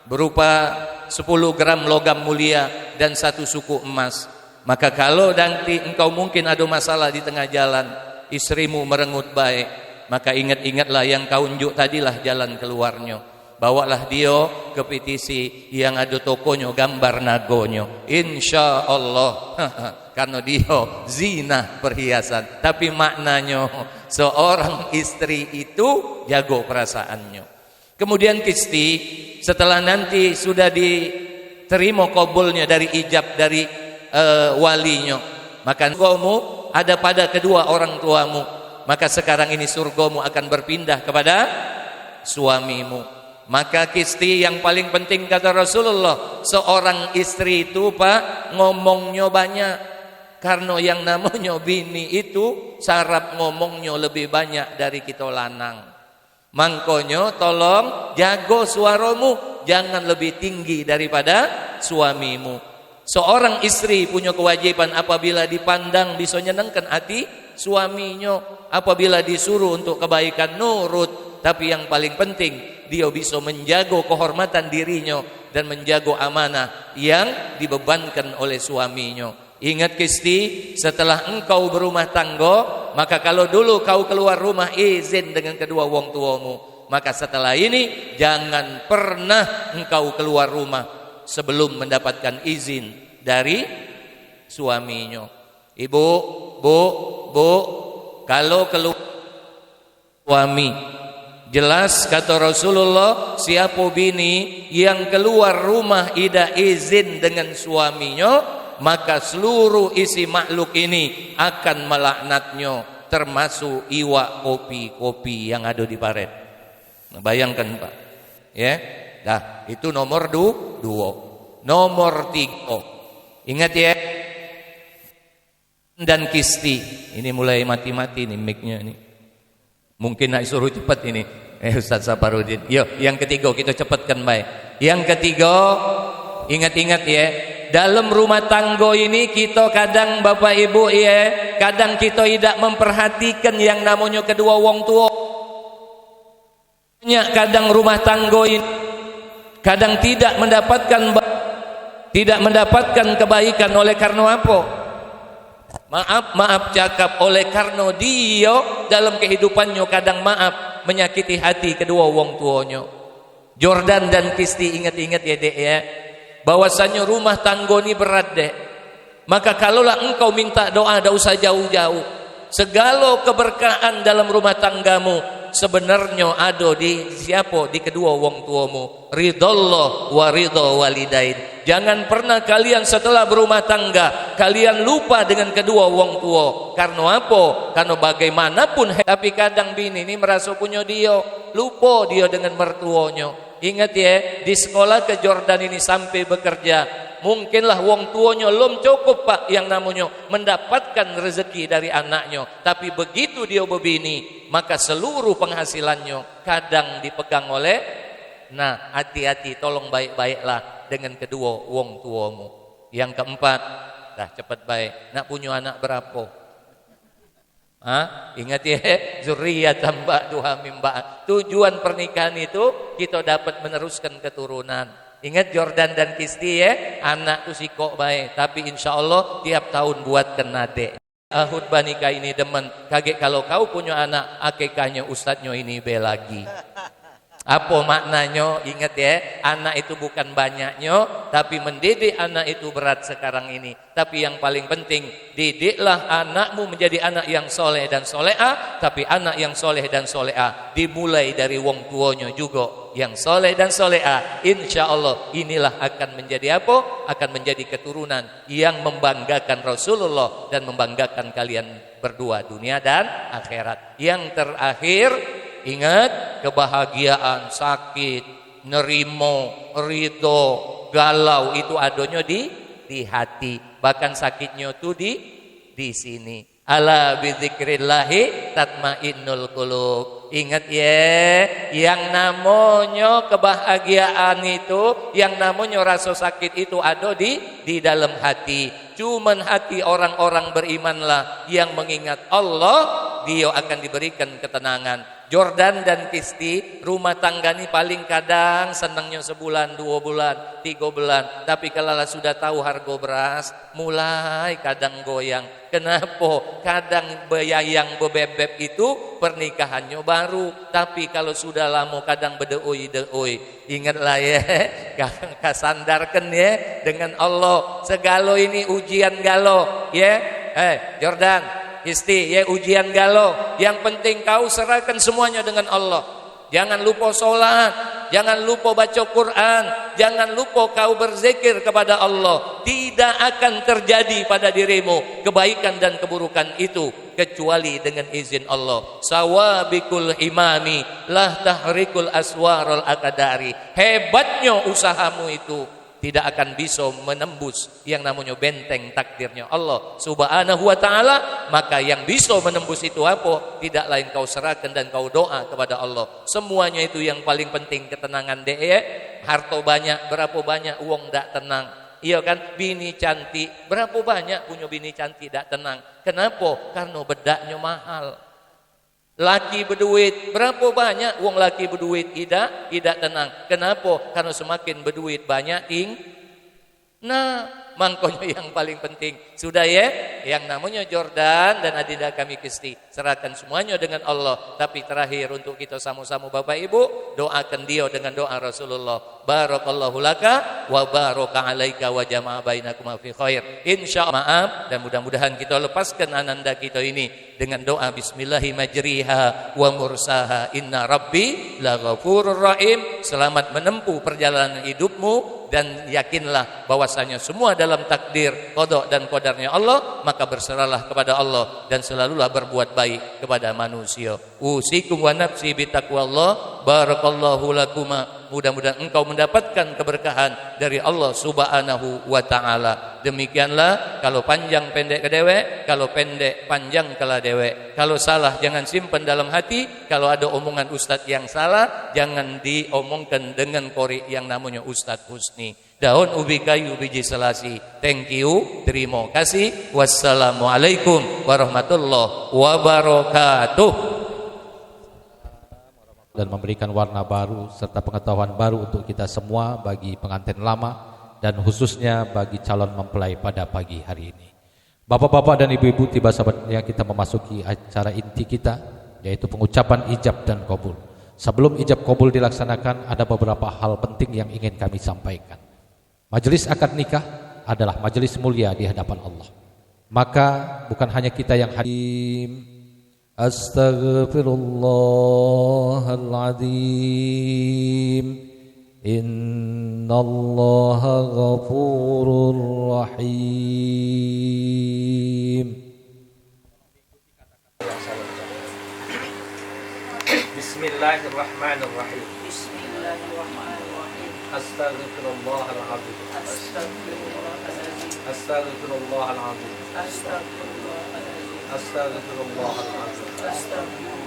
berupa 10 gram logam mulia dan 1 suku emas. Maka kalau nanti engkau mungkin ada masalah di tengah jalan, istrimu merengut baik, maka ingat-ingatlah yang kau unjuk tadilah jalan keluarnya. Bawalah dia ke PTC yang ada tokonya gambar nagonyo, insya Allah. Karena dia zina perhiasan, tapi maknanya seorang istri itu jago perasaannya. Kemudian Kisti, setelah nanti sudah diterima kabulnya dari ijab dari walinya, maka surgamu ada pada kedua orang tuamu. Maka sekarang ini surgamu akan berpindah kepada suamimu. Maka Kisti, yang paling penting kata Rasulullah, seorang istri itu Pak ngomongnya banyak. Karena yang namanya bini itu sarap ngomongnya lebih banyak dari kita lanang. Mangkonyo tolong jago suaramu, jangan lebih tinggi daripada suamimu. Seorang istri punya kewajiban apabila dipandang bisa nyenangkan hati suaminya, apabila disuruh untuk kebaikan nurut. Tapi yang paling penting, dia bisa menjaga kehormatan dirinya dan menjaga amanah yang dibebankan oleh suaminya. Ingat Kisti, setelah engkau berumah tangga, maka kalau dulu kau keluar rumah izin dengan kedua wong tuamu, maka setelah ini jangan pernah engkau keluar rumah sebelum mendapatkan izin dari suaminya. Ibu, bu, kalau keluar suami, jelas kata Rasulullah, siapa bini yang keluar rumah tidak izin dengan suaminya, maka seluruh isi makhluk ini akan melaknatnya, termasuk iwak kopi-kopi yang ada di paret. Nah, bayangkan Pak, ya. Dah, itu nomor 2. Nomor 3, ingat ya. Dan Kisti, ini mulai mati-mati nih mic-nya ini. Mungkin nak suruh cepat ini. Ustaz Saparudin. Yuk, yang ketiga kita cepatkan baik. Yang ketiga, ingat-ingat ya. Dalam rumah tangga ini kita kadang Bapak Ibu ya, kadang kita tidak memperhatikan yang namanya kedua wong tua. Kadang rumah tangga ini kadang tidak mendapatkan tidak mendapatkan kebaikan oleh karena apa? Maaf cakap oleh karena dia dalam kehidupannya kadang maaf menyakiti hati kedua wong tuanya. Jordan dan Kisti ingat-ingat ya dek ya, bahwasanya rumah tangga ini berat dek. Maka kalaulah engkau minta doa, tidak usah jauh-jauh. Segala keberkahan dalam rumah tanggamu sebenarnya ada di siapa? Di kedua wong tuamu. Ridallah wa ridha walidain. Jangan pernah kalian setelah berumah tangga kalian lupa dengan kedua wong tua. Karena apa? Karena bagaimanapun tapi kadang bini ini merasa punya dia, lupa dia dengan mertuanya. Ingat ya, di sekolah ke Jordan ini sampai bekerja, mungkinlah wong tuanya belum cukup pak yang namanya mendapatkan rezeki dari anaknya, tapi begitu dia berbini maka seluruh penghasilannya kadang dipegang oleh. Nah, hati-hati, tolong baik-baiklah dengan kedua wong tuamu. Yang keempat, dah cepat baik, nak punya anak berapa? Ingat ya, zurriyatan ba'duha min ba'd. Tujuan pernikahan itu kita dapat meneruskan keturunan. Ingat Jordan dan Kisti ya, anak tuh sikok baik, tapi insya Allah tiap tahun buatkan adek. Khutbah nikah ini demen, kaget kalau kau punya anak, akikahnya ustadznya ini be lagi. Apa maknanya? Ingat ya, anak itu bukan banyaknya, tapi mendidik anak itu berat sekarang ini. Tapi yang paling penting, didiklah anakmu menjadi anak yang soleh dan soleha. Tapi anak yang soleh dan soleha dimulai dari wong tuanya juga yang soleh dan soleha. Insya Allah inilah akan menjadi apa? Akan menjadi keturunan yang membanggakan Rasulullah dan membanggakan kalian berdua dunia dan akhirat. Yang terakhir, ingat, kebahagiaan, sakit, nerimo, ridho, galau itu adanya di hati. Bahkan sakitnya tuh di sini. Ala bidzikrillahi tatmainnul qulub. Ingat ya, yang namanya kebahagiaan itu, yang namanya rasa sakit itu ada di dalam hati. Cuman hati orang-orang berimanlah yang mengingat Allah, dia akan diberikan ketenangan. Jordan dan Kisti rumah tangga ini paling kadang senangnya sebulan, 2 bulan, 3 bulan. Tapi kalau sudah tahu harga beras, mulai kadang goyang. Kenapa? Kadang yang bebebeb itu pernikahannya baru. Tapi kalau sudah lama kadang bedeui. Ingatlah ya, kasandarkan ya dengan Allah. Segala ini ujian galau ya. Jordan, Kisti, ya ujian galau. Yang penting kau serahkan semuanya dengan Allah. Jangan lupa sholat, jangan lupa baca Quran, jangan lupa kau berzikir kepada Allah. Tidak akan terjadi pada dirimu kebaikan dan keburukan itu kecuali dengan izin Allah. Sawabikul imami lah tahrikul aswarul akadari. Hebatnya usahamu itu tidak akan bisa menembus yang namanya benteng takdirnya Allah subhanahu wa ta'ala. Maka yang bisa menembus itu apa? Tidak lain kau serahkan dan kau doa kepada Allah. Semuanya itu yang paling penting, ketenangan deh ya. Harta banyak, berapa banyak uang tidak tenang. Iya kan? Bini cantik, berapa banyak punya bini cantik tidak tenang. Kenapa? Karena bedaknya mahal. Laki berduit, berapa banyak uang laki berduit tidak tenang. Kenapa? Karena semakin berduit banyak Nah, makanya yang paling penting sudah ya, yang namanya Jordan dan adinda kami Kisti, serahkan semuanya dengan Allah. Tapi terakhir untuk kita sama-sama Bapak Ibu, doakan dia dengan doa Rasulullah. Barakallahu laka wa baraka alaika wa jama'a bainakuma fi khair. Insyaallah maaf, dan mudah-mudahan kita lepaskan ananda kita ini dengan doa bismillahi majriha wa mursaha inna rabbi laghafurur rahim. Selamat menempuh perjalanan hidupmu dan yakinlah bahwasanya semua dalam takdir, qada dan qadarnya Allah. Maka berserahlah kepada Allah dan selalulah berbuat baik kepada manusia. Usikum wa nafsi bitaqwallah. Barakallahu lakuma. Mudah-mudahan engkau mendapatkan keberkahan dari Allah subhanahu wa ta'ala. Demikianlah, kalau panjang pendek ke dewek, kalau pendek panjang kala dewek. Kalau salah jangan simpan dalam hati. Kalau ada omongan ustadz yang salah, jangan diomongkan dengan kori yang namanya Ustadz Husni. Daun ubi kayu biji selasi. Thank you, terima kasih. Wassalamualaikum warahmatullahi wabarakatuh.
Dan memberikan warna baru serta pengetahuan baru untuk kita semua bagi pengantin lama dan khususnya bagi calon mempelai pada pagi hari ini. Bapak-bapak dan ibu-ibu, tiba saatnya kita memasuki acara inti kita, yaitu pengucapan ijab dan qabul. Sebelum ijab qabul dilaksanakan, ada beberapa hal penting yang ingin kami sampaikan. Majelis akad nikah adalah majelis mulia di hadapan Allah. Maka bukan hanya kita yang hadir. Astaghfirullahaladzim, innallaha ghafurur rahim.
Bismillahirrahmanirrahim. Bismillahirrahmanirrahim. Astaghfirullahaladzim. Astaghfirullahaladzim. Astaghfirullahaladzim. Astaghfirullahaladzim. Astaghfirullahaladzim. Astaghfirullahaladzim.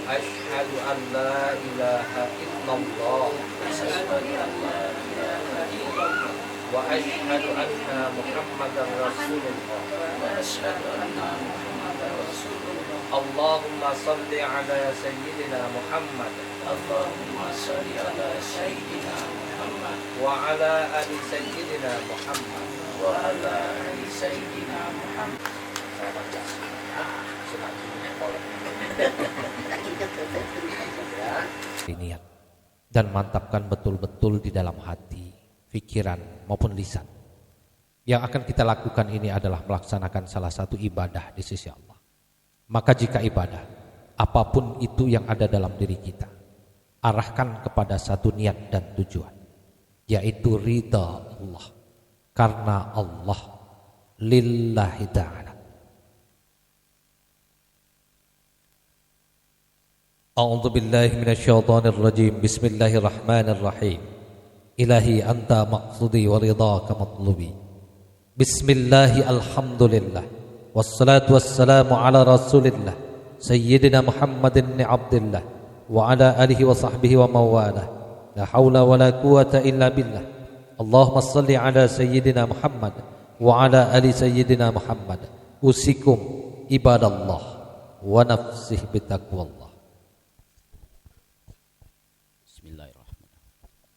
Asyhadu an la ilaha illallah. Asyhadu an la ilaha illallah. Wa asyhadu anna Muhammadar Rasulullah. Wa asyhadu anna Muhammadar Rasulullah. Allahumma salli ala sayyidina Muhammad. Allahumma salli ala sayyidina Muhammad. Wa ala ali sayyidina Muhammad. Wa ala ali sayyidina Muhammad.
Niat dan mantapkan betul-betul di dalam hati, pikiran maupun lisan. Yang akan kita lakukan ini adalah melaksanakan salah satu ibadah di sisi Allah. Maka jika ibadah, apapun itu yang ada dalam diri kita, arahkan kepada satu niat dan tujuan, yaitu ridha Allah, karena Allah, lillahi ta'ala. A'udzu billahi minasyaitonir rajim. Bismillahirrahmanirrahim. Ilahi anta maqsudi wa ridhaka matlubi. Bismillahi alhamdulillah. Wassalatu wassalamu ala Rasulillah Sayyidina Muhammadin Abdillah wa ala alihi wa sahbihi wa mawalah. La haula wa la quwata illa billah. Allahumma salli ala Sayyidina Muhammad wa ala ali Sayyidina Muhammad. Usikum ibadallah wa nafsih bitaqwallah.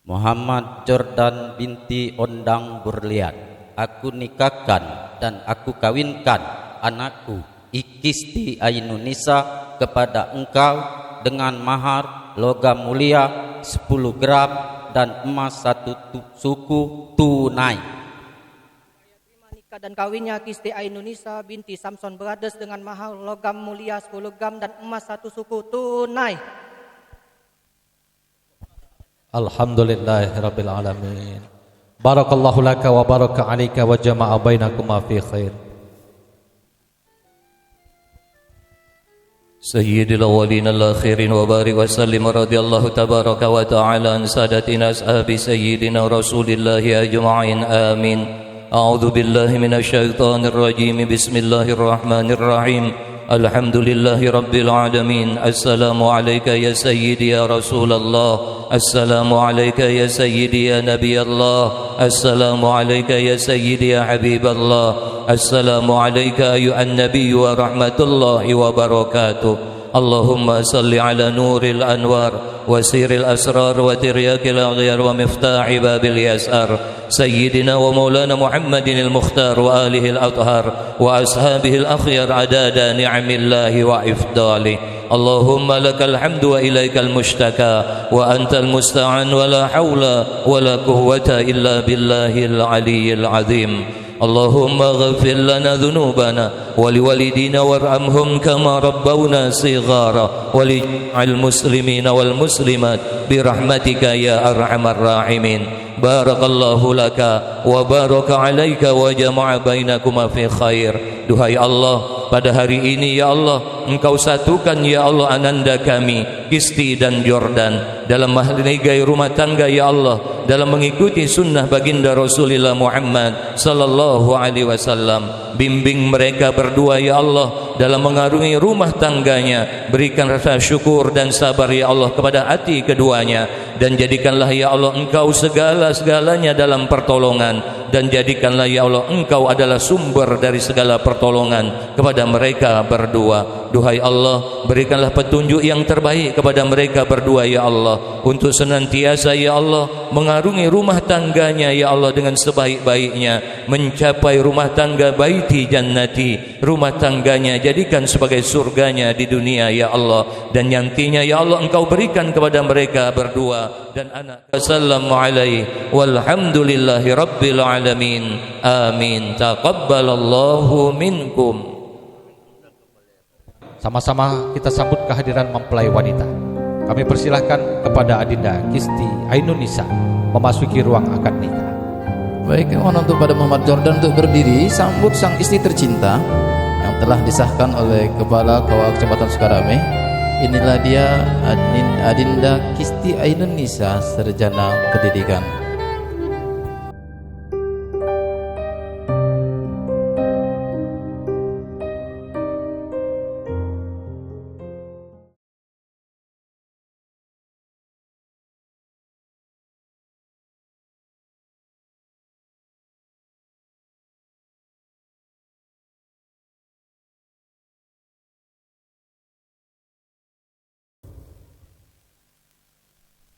Muhammad Jordan binti Ondang Burlian, aku nikahkan dan aku kawinkan anakku Ikisti Ainunisa kepada engkau dengan mahar logam mulia 10 gram dan emas 1 suku tunai.
Terima nikah dan kawinnya Kisti Ainunisa binti Samson Brothers dengan mahar logam mulia 10 gram dan emas 1 suku tunai.
Alhamdulillahirabbil alamin. Barakallahu laka wa baraka alayka wa jama'a bainakuma fi khair.
Sayyidil awwalin al akhirin wa barik wa sallim radhiyallahu tabaraka wa ta'ala an sadatina ashabi sayyidina rasulillahi ajma'in amin. A'udzu billahi minasy syaithanir rajim. Bismillahirrahmanirrahim. Alhamdulillahi rabbil alamin. Assalamu alayka ya sayyidi ya Rasulullah. Assalamu alayka ya sayyidi ya Nabi Allah. Assalamu alayka ya sayyidi ya Habiballah. Assalamu alayka ayuhan Nabi wa rahmatullahi wa barakatuh. Allahumma salli ala nuril anwar wa siril asrar wa tiryakil aghyar wa miftahi babil yasar sayyidina wa maulana Muhammadin al-mukhtar wa alihi al-athhar wa ashabihi al-akhyar adada ni'amillahi wa ifdali. Allahumma lakal hamdu wa ilaikal mushtaka wa antal musta'an wa la hawla wa la quwwata illa billahil aliyyil azim. Allahumma ghafir lana dhunubana wa liwalidina warhamhum kama rabbawna sighara wa li'al muslimina wal muslimat birahmatika ya arhamar rahimin. Barakallahu laka wa baraka alaika wa jama'a bainakuma fi khair. Duhai Allah, pada hari ini ya Allah, Engkau satukan ya Allah ananda kami Kisti dan Jordan dalam mahligai rumah tangga ya Allah, dalam mengikuti sunnah baginda Rasulullah Muhammad sallallahu alaihi wasallam. Bimbing mereka berdua ya Allah dalam mengarungi rumah tangganya. Berikan rasa syukur dan sabar ya Allah kepada hati keduanya, dan jadikanlah ya Allah Engkau segala-segalanya dalam pertolongan dan jadikanlah ya Allah Engkau adalah sumber dari segala pertolongan kepada mereka berdua. Duhai Allah, berikanlah petunjuk yang terbaik kepada mereka berdua ya Allah, untuk senantiasa ya Allah mengarungi rumah tangganya ya Allah dengan sebaik-baiknya, mencapai rumah tangga baiti jannati, rumah tangganya jadikan sebagai surganya di dunia ya Allah, dan nantinya ya Allah Engkau berikan kepada mereka berdua dan anak. Wassalamu alaihi walhamdulillahi rabbil alamin. Amin. Taqabbalallahu minkum.
Sama-sama kita sambut kehadiran mempelai wanita. Kami persilahkan kepada Adinda Kisti Ainunisa memasuki ruang akad nikah.
Baik, mohon untuk pada Muhammad Jordan untuk berdiri sambut sang istri tercinta yang telah disahkan oleh Kepala Kawal Kecamatan Sukarame. Inilah dia Adinda Kisti Ainunisa, Sarjana Pendidikan.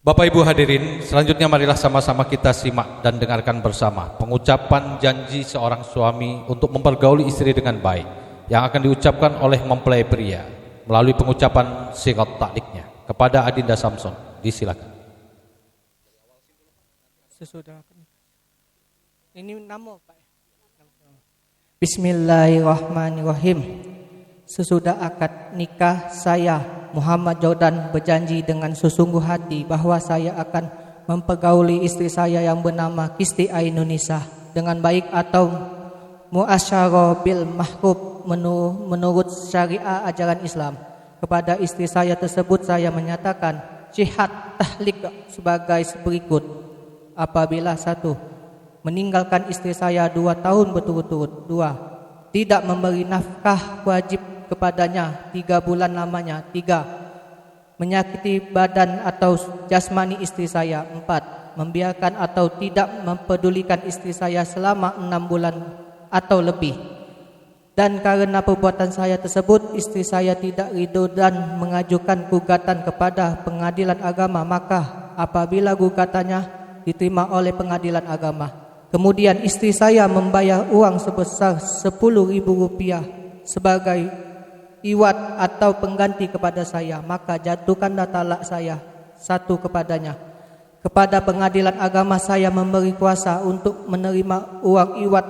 Bapak Ibu hadirin, selanjutnya marilah sama-sama kita simak dan dengarkan bersama pengucapan janji seorang suami untuk mempergauli istri dengan baik yang akan diucapkan oleh mempelai pria melalui pengucapan sigat takliknya kepada Adinda Samson. Disilakan.
Sesudah ini nama Pak. Bismillahirrahmanirrahim. Sesudah akad nikah saya Muhammad Jordan berjanji dengan sesungguh hati bahwa saya akan mempergauli istri saya yang bernama Kisti Ainunisa dengan baik atau muasyarah bil mahkub menurut syariah ajaran Islam. Kepada istri saya tersebut saya menyatakan jihad tahlik sebagai berikut. Apabila 1. Meninggalkan istri saya 2 tahun berturut-turut. 2. Tidak memberi nafkah wajib kepadanya 3 bulan lamanya. 3. Menyakiti badan atau jasmani istri saya. 4. Membiarkan atau tidak mempedulikan istri saya selama 6 bulan atau lebih. Dan karena perbuatan saya tersebut, istri saya tidak ridho dan mengajukan gugatan kepada pengadilan agama, maka apabila gugatannya diterima oleh pengadilan agama, kemudian istri saya membayar uang sebesar Rp10.000 sebagai iwat atau pengganti kepada saya, maka jatuhkanlah talak saya 1 kepadanya. Kepada pengadilan agama saya memberi kuasa untuk menerima uang iwat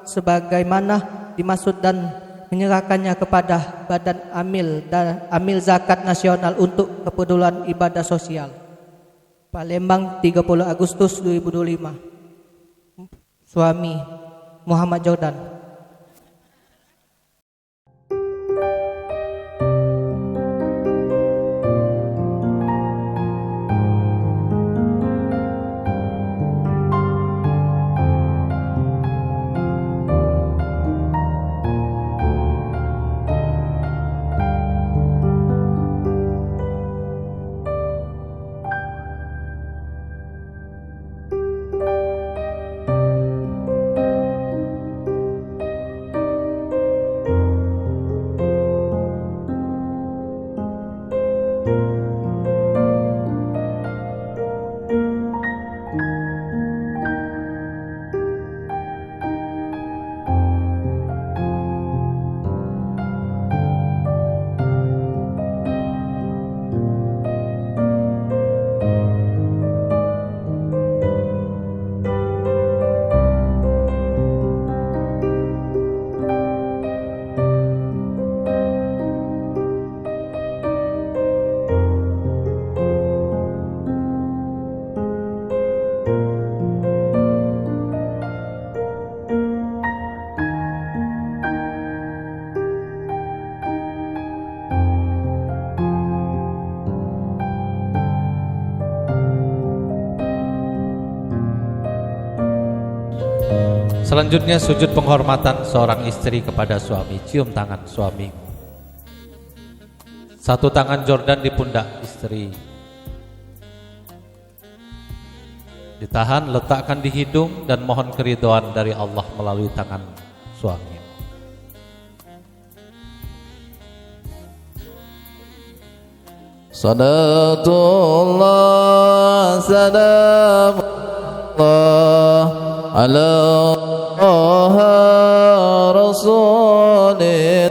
sebagaimana dimaksud dan menyerahkannya kepada Badan Amil Zakat Nasional untuk kepedulian ibadah sosial. Palembang 30 Agustus 2025. Suami Muhammad Jordan.
Selanjutnya sujud penghormatan seorang istri kepada suami. Cium tangan suamimu. 1 tangan Jordan di pundak istri. Ditahan, letakkan di hidung dan mohon keridhaan dari Allah melalui tangan suami.
Salatullah salamullah ala rasulillah.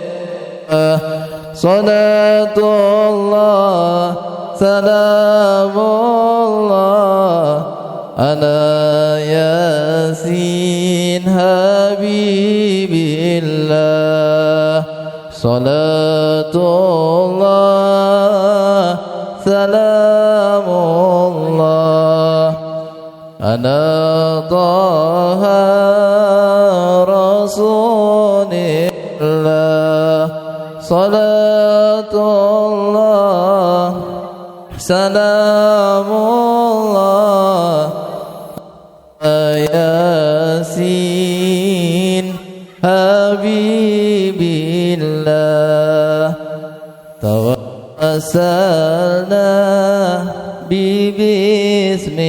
Salatullah salamullah ala yasin habibillah. Salatullah salamullah ala taha rasulillah. Salatullah salamullah yasin habibillah. Tawassalna bismillah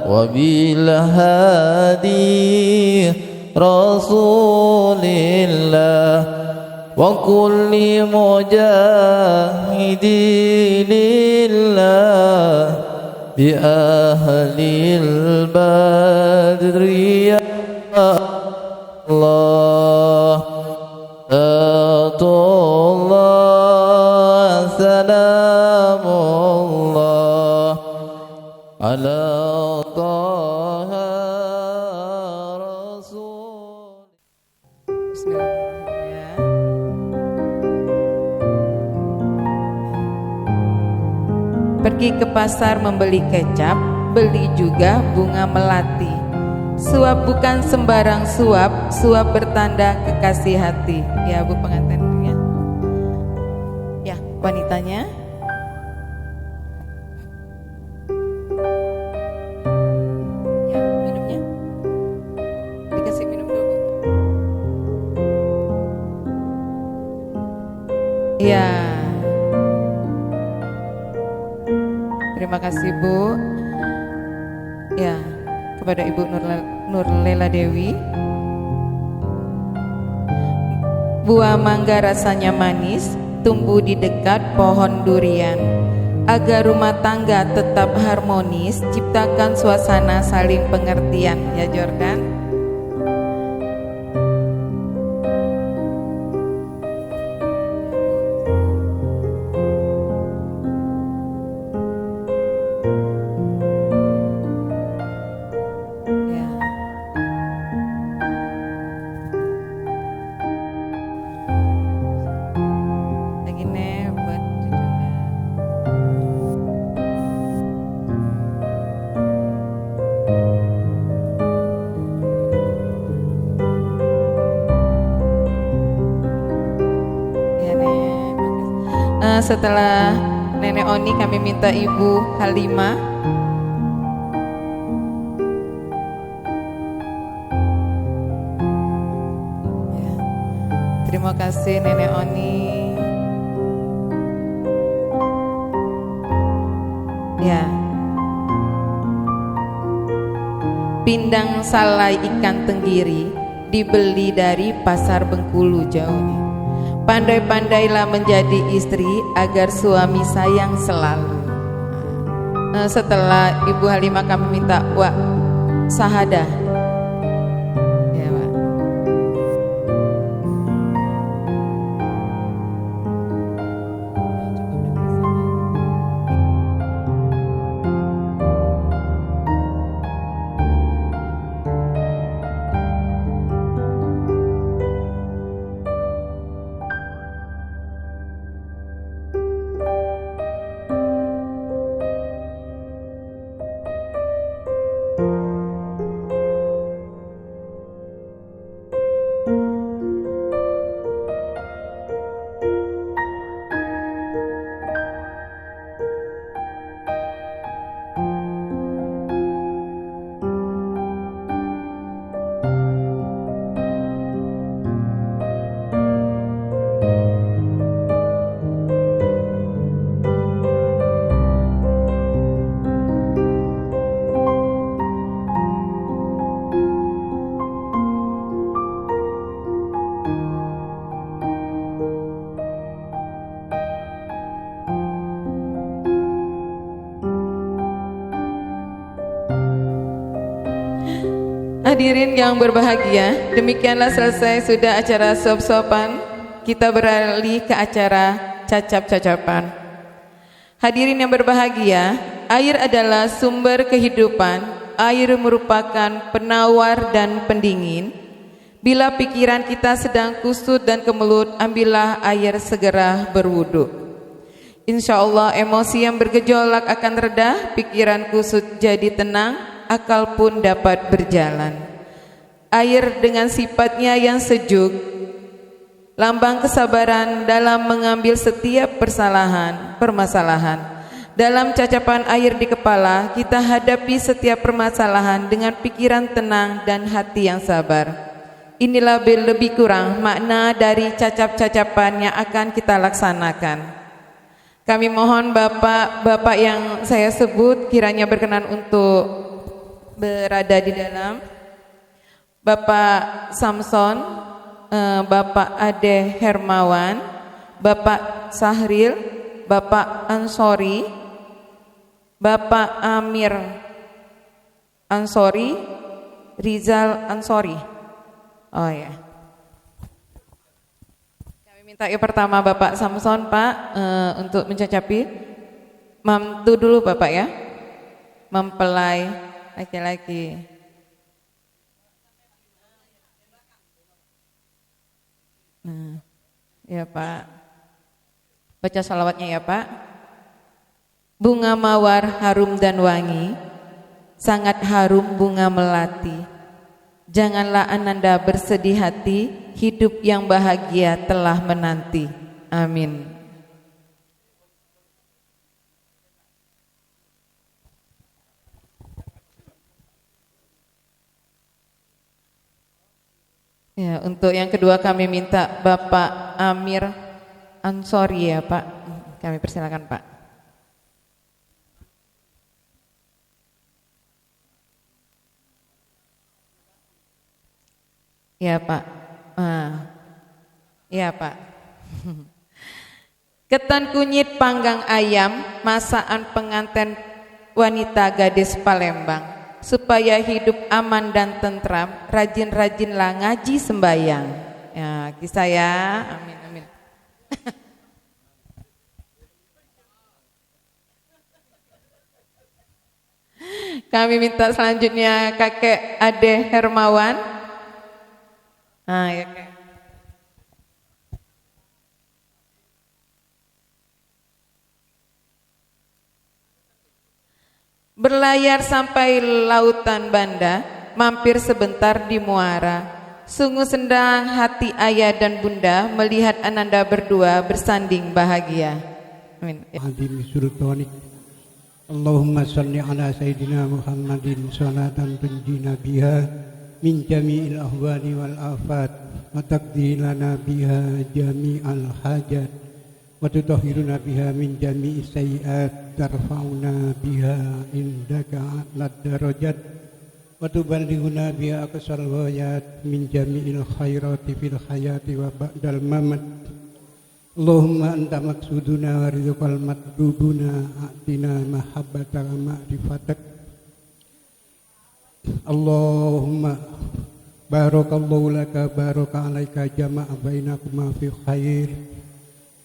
wa bil hadi rasulillah wa kulli mujahidillah bi ahlil badri ya Allah. Salatullah salamullah ala taha rasul.
Pergi ke pasar membeli kecap, beli juga bunga melati. Suap bukan sembarang suap, suap bertanda kekasih hati. Ya Bu pengantinnya. Ya wanitanya. Ya minumnya. Dikasih minum dulu. Ya. Terima kasih Bu. Ya, kepada Ibu Nurlela Dewi. Buah mangga rasanya manis, tumbuh di dekat pohon durian. Agar rumah tangga tetap harmonis, ciptakan suasana saling pengertian. Ya Jordan. Setelah Nenek Oni kami minta Ibu Halimah. Ya. Terima kasih Nenek Oni. Ya. Pindang salai ikan tenggiri dibeli dari pasar Bengkulu jauh nih. Pandai-pandailah menjadi istri agar suami sayang selalu. Setelah Ibu Halimah kami minta wa sahadah. Ya, Pak. Hadirin yang berbahagia, demikianlah selesai sudah acara sop-sopan. Kita beralih ke acara cacap-cacapan. Hadirin yang berbahagia, air adalah sumber kehidupan. Air merupakan penawar dan pendingin. Bila pikiran kita sedang kusut dan kemelut, ambillah air, segera berwudu. Insya Allah emosi yang bergejolak akan reda, pikiran kusut jadi tenang, akal pun dapat berjalan. Air dengan sifatnya yang sejuk, lambang kesabaran dalam mengambil setiap permasalahan. Dalam cacapan air di kepala, kita hadapi setiap permasalahan dengan pikiran tenang dan hati yang sabar. Inilah lebih kurang makna dari cacap-cacapan yang akan kita laksanakan. Kami mohon bapak-bapak yang saya sebut kiranya berkenan untuk berada di dalam. Bapak Samson, Bapak Ade Hermawan, Bapak Sahril, Bapak Ansori, Bapak Amir Ansori, Rizal Ansori. Oh ya. Kami minta yang pertama Bapak Samson, Pak, untuk mencacapi. Mamtu dulu Bapak ya. Mempelai laki-laki. Nah, ya Pak. Baca salawatnya ya Pak. Bunga mawar harum dan wangi, sangat harum bunga melati. Janganlah Ananda bersedih hati, hidup yang bahagia telah menanti. Amin. Ya, untuk yang kedua kami minta Bapak Amir Ansori ya Pak. Kami persilakan Pak. Ya Pak. Ya Pak. Ketan kunyit panggang ayam, masakan pengantin wanita gadis Palembang. Supaya hidup aman dan tentram, rajin-rajinlah ngaji sembahyang. Ya, kisah ya. Amin amin. Kami minta selanjutnya Kakek Ade Hermawan. Ya Kak. Berlayar sampai lautan Banda, mampir sebentar di muara. Sungguh senang hati ayah dan bunda melihat Ananda berdua bersanding bahagia. Amin.
Azim sultanik. Allahumma salli ala sayyidina Muhammadin salatan tunjina biha min jami'il ahwali wal afat wa taqdi lana biha jami'al hajat wa tutahhiruna biha min jami'i sayyi'at tarfa'una biha indaka a'lad darajat wa tuballighuna biha aqsal ghayat min jami'il khairati fil hayati wa ba'dal mamat. Allahumma anta maksuduna wa rizqal matdubuna a'tina mahabbataka ma'rifatak. Allahumma barakallahu laka baraka alaika jama'a bainakuma fi khair.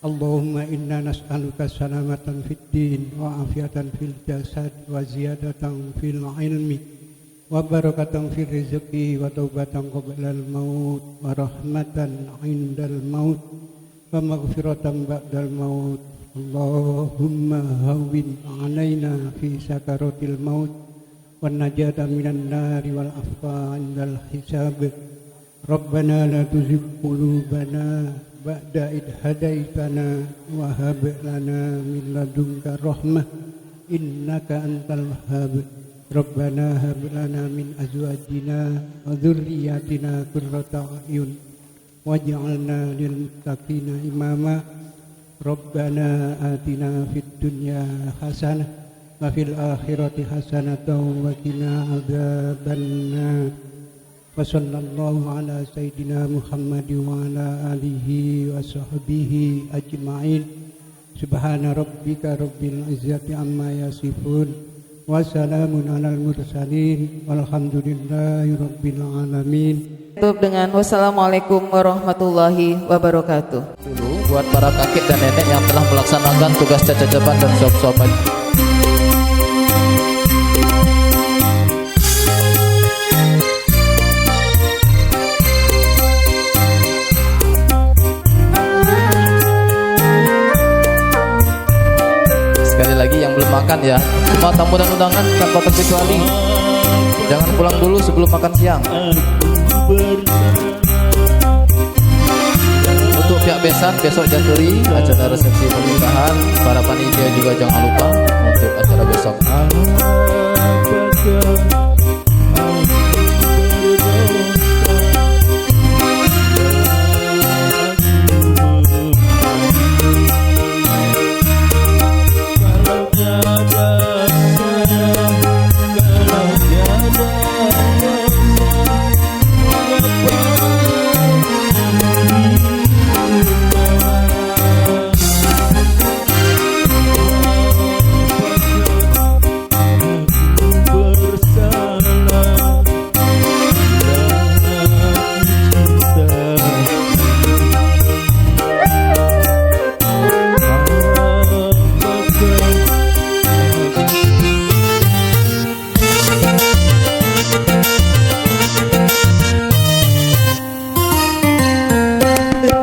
Allahumma inna nas'aluka salamatan fid din wa afiatan fil jasad wa ziyadatan fil ilmi wa barakatan fil rizqi wa taubatan qabla al maut wa rahmatan indal maut wa maghfiratan ba'dal maut. Allahumma hawwin 'alaina fi sakaratil maut wan najata minan nari wal afwa 'indal hisab. Rabbana la tuzigh qulubana ba'da id hadaitana wa hab lana min ladunka rahmah innaka antal wahhab. Rabbana hab lana min azwajina wa dhurriyyatina qurrata a'yun waj'alna lil muttaqina imama. Rabbana atina fid dunya hasanah wa fil akhirati hasanatan wa qina adzabannar. Wa sallallahu ala sayyidina Muhammad wa ala alihi wa sahbihi ajma'in. Subhana rabbika rabbil izzati amma yasifun Wassalamun alal mursalin walhamdulillahi rabbil alamin.
Tutup dengan wassalamualaikum warahmatullahi wabarakatuh.
Dulu buat para kakek dan nenek yang telah melaksanakan tugas cacacapan dan suap-suapan. Sekali lagi yang belum makan ya, semua tamu dan undangan tanpa terkecuali, jangan pulang dulu sebelum makan siang. Untuk pihak besan besok jadwali acara resepsi pernikahan, para panitia juga jangan lupa untuk acara besok.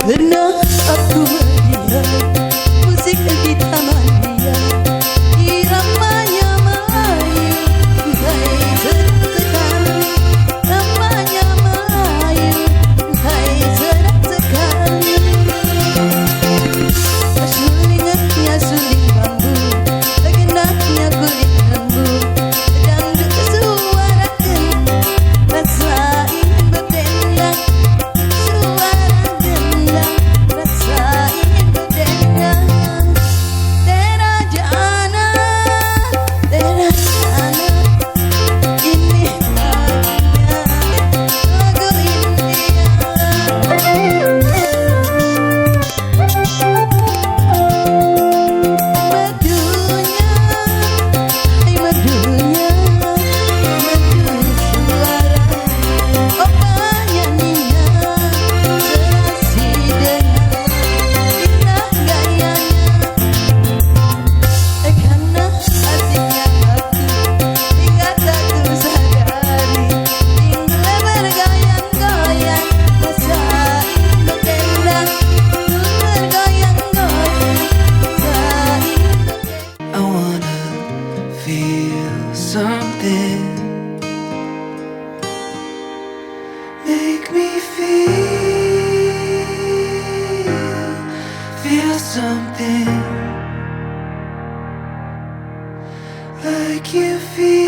Pernah aku melihat musik di taman ria, iramanya mayu, hai sedap sekali, ramanya mayu, hai sedap sekali. Sulingnya suling bambu, genapnya kulit lembu, dangdut suarakan, rasa ingin berdendang.
Something make me feel something like you feel.